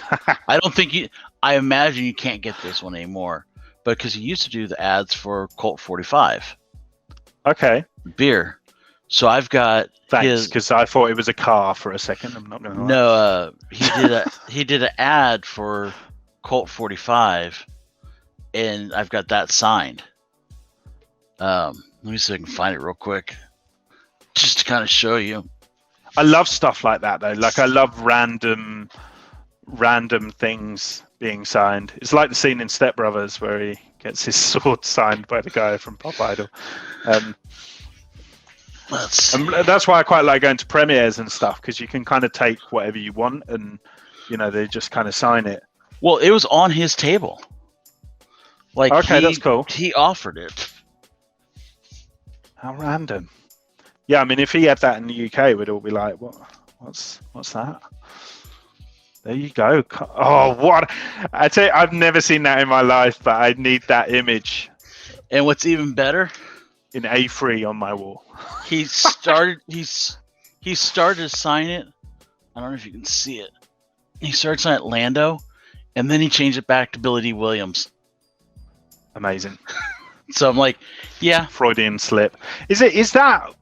I imagine you can't get this one anymore, but because he used to do the ads for Colt 45. Okay. Beer. So I've got Thanks, because I thought it was a car for a second. I'm not going to lie. No, he did an ad for Colt 45, and I've got that signed. Let me see if I can find it real quick, just to kind of show you. I love stuff like that though. Like I love random things being signed. It's like the scene in Step Brothers where he gets his sword signed by the guy from Pop Idol. And that's why I quite like going to premieres and stuff, because you can kind of take whatever you want and they just kind of sign it. Well, it was on his table. Like, okay, that's cool. He offered it. How random. Yeah, I mean, if he had that in the UK, we'd all be like, what's that? There you go. Oh, what? I tell you, I've never seen that in my life, but I need that image. And what's even better? In A3 on my wall. He started to sign it. I don't know if you can see it. He started signing it Lando, and then he changed it back to Billy D. Williams. Amazing. So I'm like, yeah. Freudian slip. Is that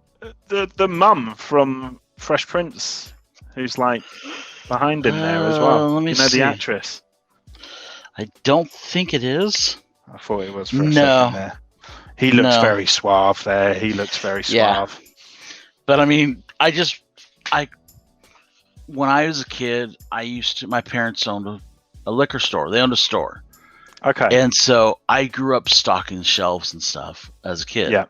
the mum from Fresh Prince who's like behind him there as well? Let me see. The actress. I don't think it is. I thought it was for a second there. He looks very suave there. He looks very suave. Yeah. But I mean, when I was a kid, my parents owned a liquor store. They owned a store. Okay. And so I grew up stocking shelves and stuff as a kid. Yeah.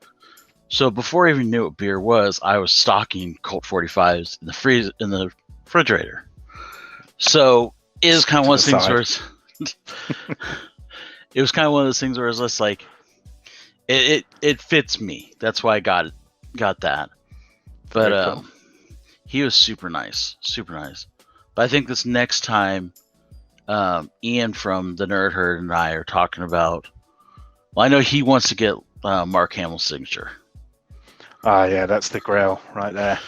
So before I even knew what beer was, I was stocking Colt 45s in the refrigerator. So it was kind of one of those things where it was kind of one of those things where it's just like, it fits me. That's why I got that. But cool. He was super nice. But I think this next time, Ian from the Nerd Herd and I are talking about. Well, I know he wants to get Mark Hamill's signature. Ah, yeah, that's the grail right there.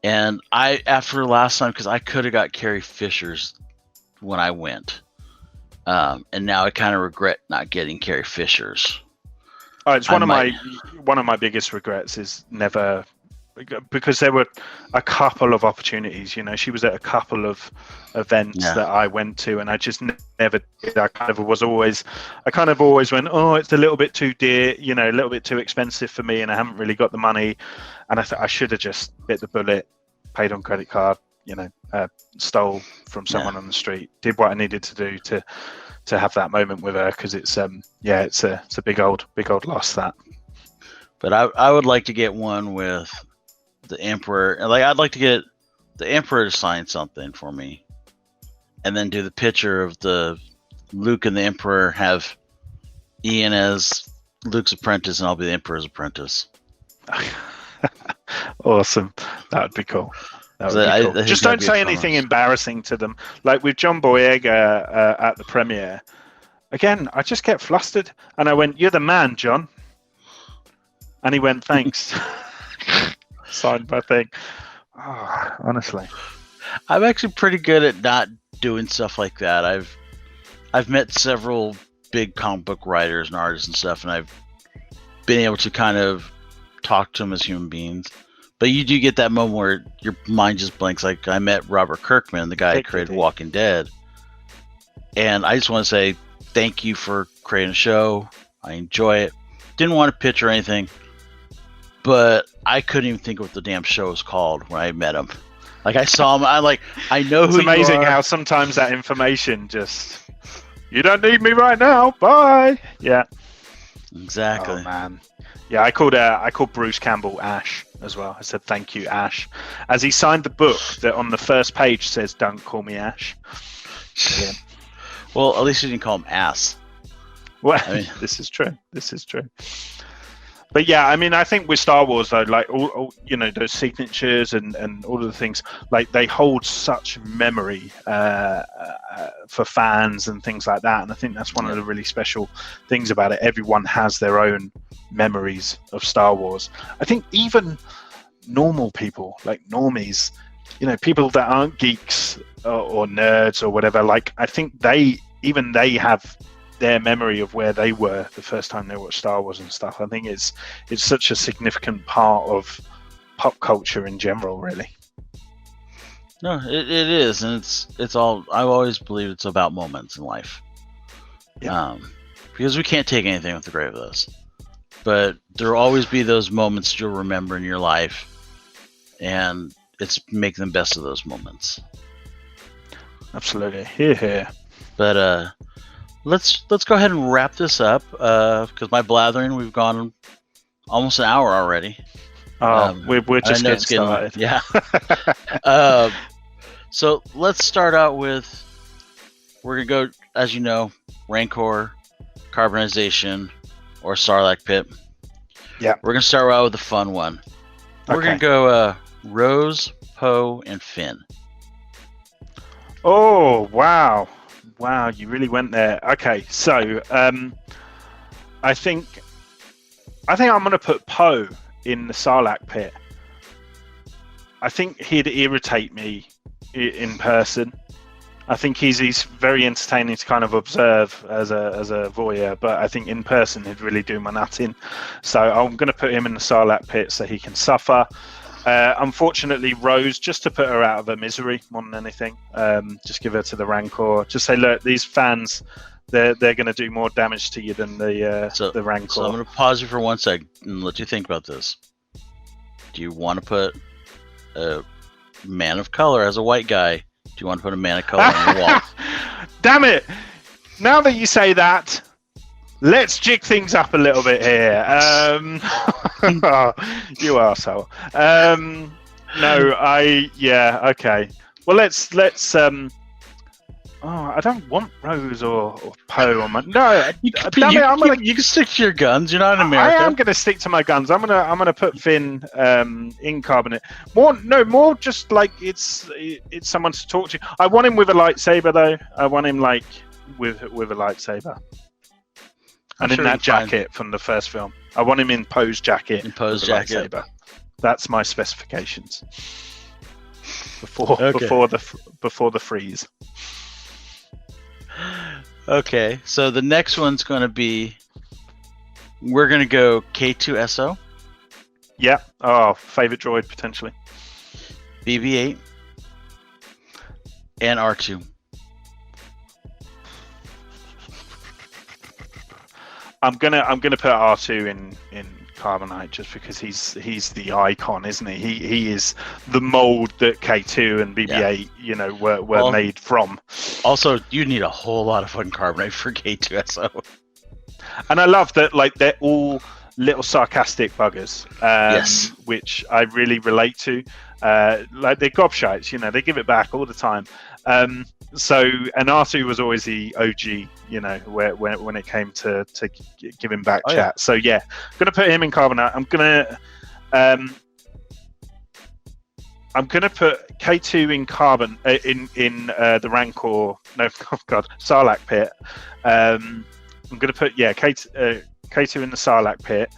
And after last time, because I could have got Carrie Fisher's when I went, and now I kind of regret not getting Carrie Fisher's. Oh, it's one of my biggest regrets is never because there were a couple of opportunities. She was at a couple of events that I went to, and I just never did. I kind of always went, oh, it's a little bit too dear, a little bit too expensive for me, and I haven't really got the money. And I thought I should have just bit the bullet, paid on credit card, stole from someone on the street, did what I needed to do to have that moment with her, because it's a big old loss, that. But I would like to get one with the Emperor. Like, I'd like to get the Emperor to sign something for me, and then do the picture of the Luke and the Emperor, have Ian as Luke's apprentice, and I'll be the Emperor's apprentice. Awesome. That would be cool. Cool. Just don't say anything embarrassing to them. Like with John Boyega at the premiere. Again, I just get flustered, and I went, "You're the man, John." And he went, "Thanks." Signed my thing. Oh, honestly, I'm actually pretty good at not doing stuff like that. I've met several big comic book writers and artists and stuff, and I've been able to kind of talk to them as human beings. But you do get that moment where your mind just blanks. Like, I met Robert Kirkman, the guy who created Walking Dead, and I just want to say thank you for creating a show. I enjoy it. Didn't want to pitch or anything, but I couldn't even think of what the damn show was called when I met him. Like, I saw him, I know who you are. It's amazing how sometimes that information just, you don't need me right now, bye. Yeah. Exactly. Oh, man. Yeah, I called Bruce Campbell Ash as well. I said, "Thank you, Ash," as he signed the book that on the first page says, "Don't call me Ash." Yeah. Well, at least you didn't call him Ass. Well, this is true. But yeah, I think with Star Wars though, like all those signatures and all of the things, like they hold such memory for fans and things like that. And I think that's one of the really special things about it. Everyone has their own memories of Star Wars. I think even normal people, like normies, people that aren't geeks or nerds or whatever, like I think they have their memory of where they were the first time they watched Star Wars and stuff. I think it's such a significant part of pop culture in general, really. No, it is, and it's all. I've always believed it's about moments in life. Yeah. Because we can't take anything with the grave of us, but there will always be those moments you'll remember in your life, and it's making the best of those moments. Absolutely, here. But let's go ahead and wrap this up, because my blathering, we've gone almost an hour already. We're just getting started. Yeah. So let's start out with, we're going to go, as you know, Rancor, Carbonization, or Sarlacc Pit. Yeah. We're going to start out with a fun one. We're going to go Rose, Poe, and Finn. Oh, wow. Wow, you really went there. Okay, so I think I'm going to put Poe in the Sarlacc Pit. I think he'd irritate me in person. I think he's very entertaining to kind of observe as a voyeur, but I think in person he'd really do my nut in. So I'm going to put him in the Sarlacc Pit so he can suffer. Unfortunately, Rose, just to put her out of her misery more than anything, just give her to the Rancor. Just say, look, these fans, they're going to do more damage to you than the Rancor. So I'm going to pause you for 1 second and let you think about this. Do you want to put a man of color as a white guy? Do you want to put a man of color on the wall? Damn it! Now that you say that, let's jig things up a little bit here. You arsehole. Okay. Well, let's. I don't want Rose or Poe on my. No, you can stick to your guns. You're not in America. I am going to stick to my guns. I'm gonna put Finn in Carbonate. More just like it's someone to talk to. I want him with a lightsaber though. I want him like with a lightsaber. And in that jacket from the first film. I want him in Poe's jacket. In Poe's jacket. Lightsaber. That's my specifications. Before the freeze. Okay, so the next one's going to be, we're going to go K2SO. Yeah. Oh, favorite droid potentially. BB-8 and R2. I'm gonna put R2 in Carbonite just because he's the icon, isn't he? He is the mold that K2 and BB-8 were made from. Also, you need a whole lot of fucking Carbonite for K2SO. And I love that, like, they're all little sarcastic buggers, Yes. which I really relate to. Like, they're gobshites, they give it back all the time. So, and R2 was always the OG, when it came to giving back chat. Yeah. So yeah, I'm gonna put him in Carbonite. I'm gonna put K2 in Carbon in the Rancor. No, oh God, Sarlacc pit. I'm gonna put K2 in the Sarlacc pit,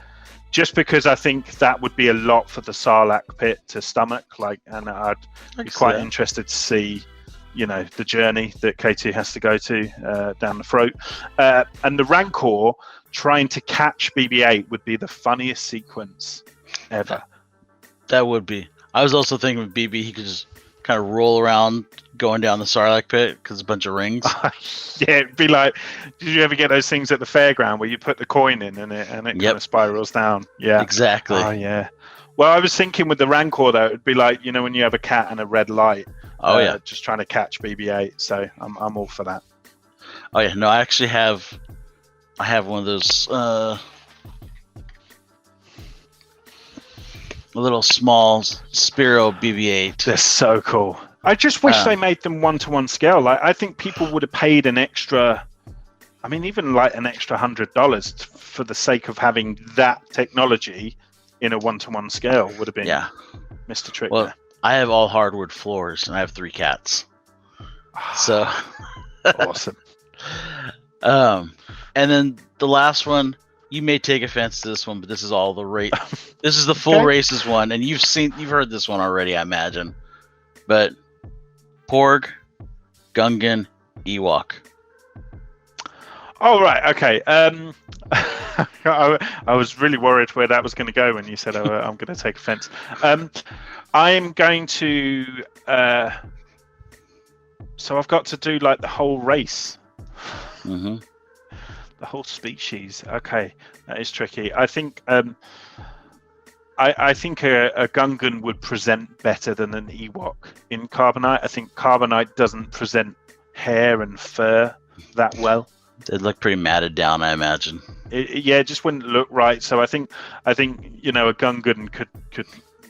just because I think that would be a lot for the Sarlacc pit to stomach. And I'd be quite interested to see, the journey that K2 has to go to down the throat. And the Rancor trying to catch BB-8 would be the funniest sequence ever. That would be. I was also thinking with BB, he could just kind of roll around going down the Sarlacc pit because a bunch of rings. Yeah, it'd be like, did you ever get those things at the fairground where you put the coin in and it kind of spirals down? Yeah, exactly. Oh yeah. Well, I was thinking with the Rancor though, it'd be like, when you have a cat and a red light. Oh yeah. Just trying to catch BB-8. So I'm all for that. Oh yeah. No, I actually have one of those little small Spiro BB-8. They're so cool. I just wish they made them 1-to-1 scale. Like, I think people would have paid an extra, even like an extra $100 for the sake of having that technology in a 1-to-1 scale would have been Mr. Trick. Well, I have all hardwood floors and I have 3 cats. So awesome. And then the last one, you may take offense to this one, but this is all the rate. This is the full races one, and you've heard this one already, I imagine. But Porg, Gungan, Ewok. Oh right, okay. I was really worried where that was going to go when you said I'm going to take offense. I'm going to. So I've got to do like the whole race. Mm-hmm. The whole species. Okay, that is tricky. I think I think a Gungan would present better than an Ewok in Carbonite. I think Carbonite doesn't present hair and fur that well. They'd look pretty matted down, I imagine. It just wouldn't look right. So I think a Gungan could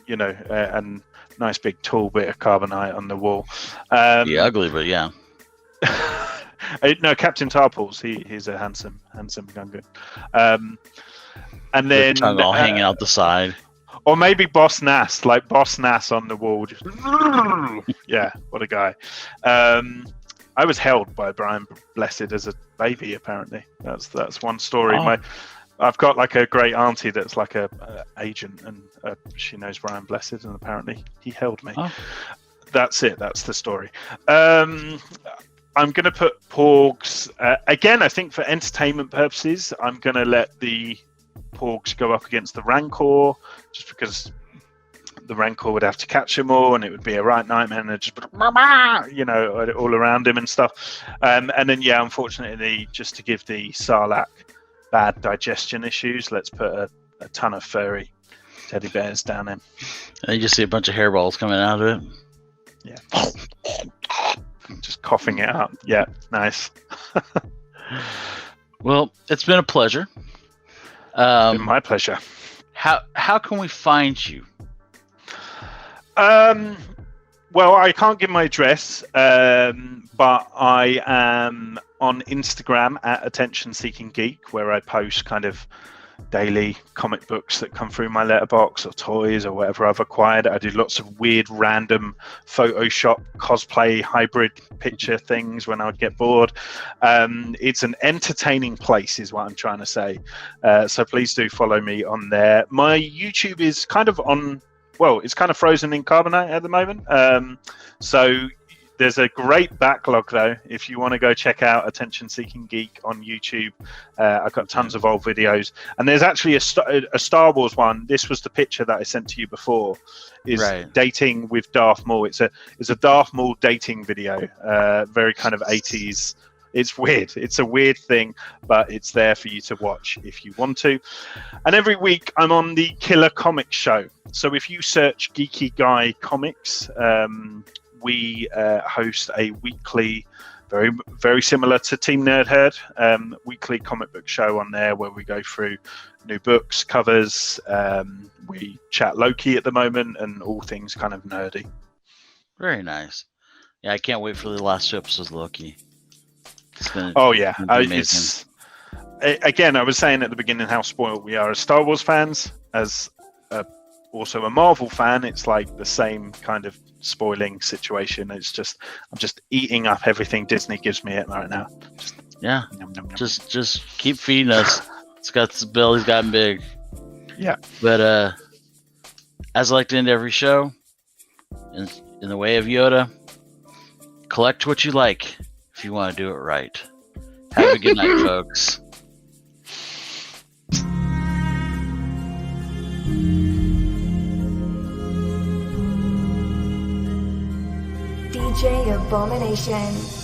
a nice big tall bit of Carbonite on the wall. Be ugly, but yeah. No, Captain Tarpals. He's a handsome Gungan. And then tongue all hanging out the side. Or maybe Boss Nass, like Boss Nass on the wall. Just yeah, what a guy. I was held by Brian Blessed as a baby. Apparently, that's one story. Oh. I've got like a great auntie that's like a agent, and she knows Brian Blessed, and apparently he held me. Oh. That's it. That's the story. I'm going to put Porgs again. I think for entertainment purposes, I'm going to let the Porgs go up against the Rancor, just because the Rancor would have to catch them all, and it would be a right nightmare, and just all around him and stuff. And then unfortunately, just to give the Sarlacc bad digestion issues, let's put a ton of furry teddy bears down him. And you just see a bunch of hairballs coming out of it. Yeah. Just coughing it out. Yeah, nice. Well, it's been a pleasure. It's been my pleasure. How can we find you? Well, I can't give my address, but I am on Instagram at Attention Seeking Geek, where I post kind of daily comic books that come through my letterbox, or toys, or whatever I've acquired. I do lots of weird, random Photoshop cosplay hybrid picture things when I would get bored. It's an entertaining place, is what I'm trying to say. So please do follow me on there. My YouTube is kind of on. Well, it's kind of frozen in Carbonite at the moment. So there's a great backlog though. If you want to go check out Attention Seeking Geek on YouTube, I've got tons of old videos, and there's actually a Star Wars one. This was the picture that I sent to you before. Is dating with Darth Maul. It's a Darth Maul dating video. Very kind of 80s. It's weird. It's a weird thing, but it's there for you to watch if you want to. And every week I'm on the Killer Comics Show. So if you search Geeky Guy Comics, we host a weekly, very, very similar to Team Nerd Herd, weekly comic book show on there where we go through new books, covers. We chat Loki at the moment and all things kind of nerdy. Very nice. Yeah, I can't wait for the last 2 episodes of Loki. It's again, I was saying at the beginning how spoiled we are as Star Wars fans. As also a Marvel fan, it's like the same kind of spoiling situation. It's just I'm just eating up everything Disney gives me right now. Nom, nom, nom. Just keep feeding us. It's got the belly's gotten big. Yeah. But as I like to end every show, in the way of Yoda, collect what you like if you want to do it right. Have a good night, folks. DJ Abomination.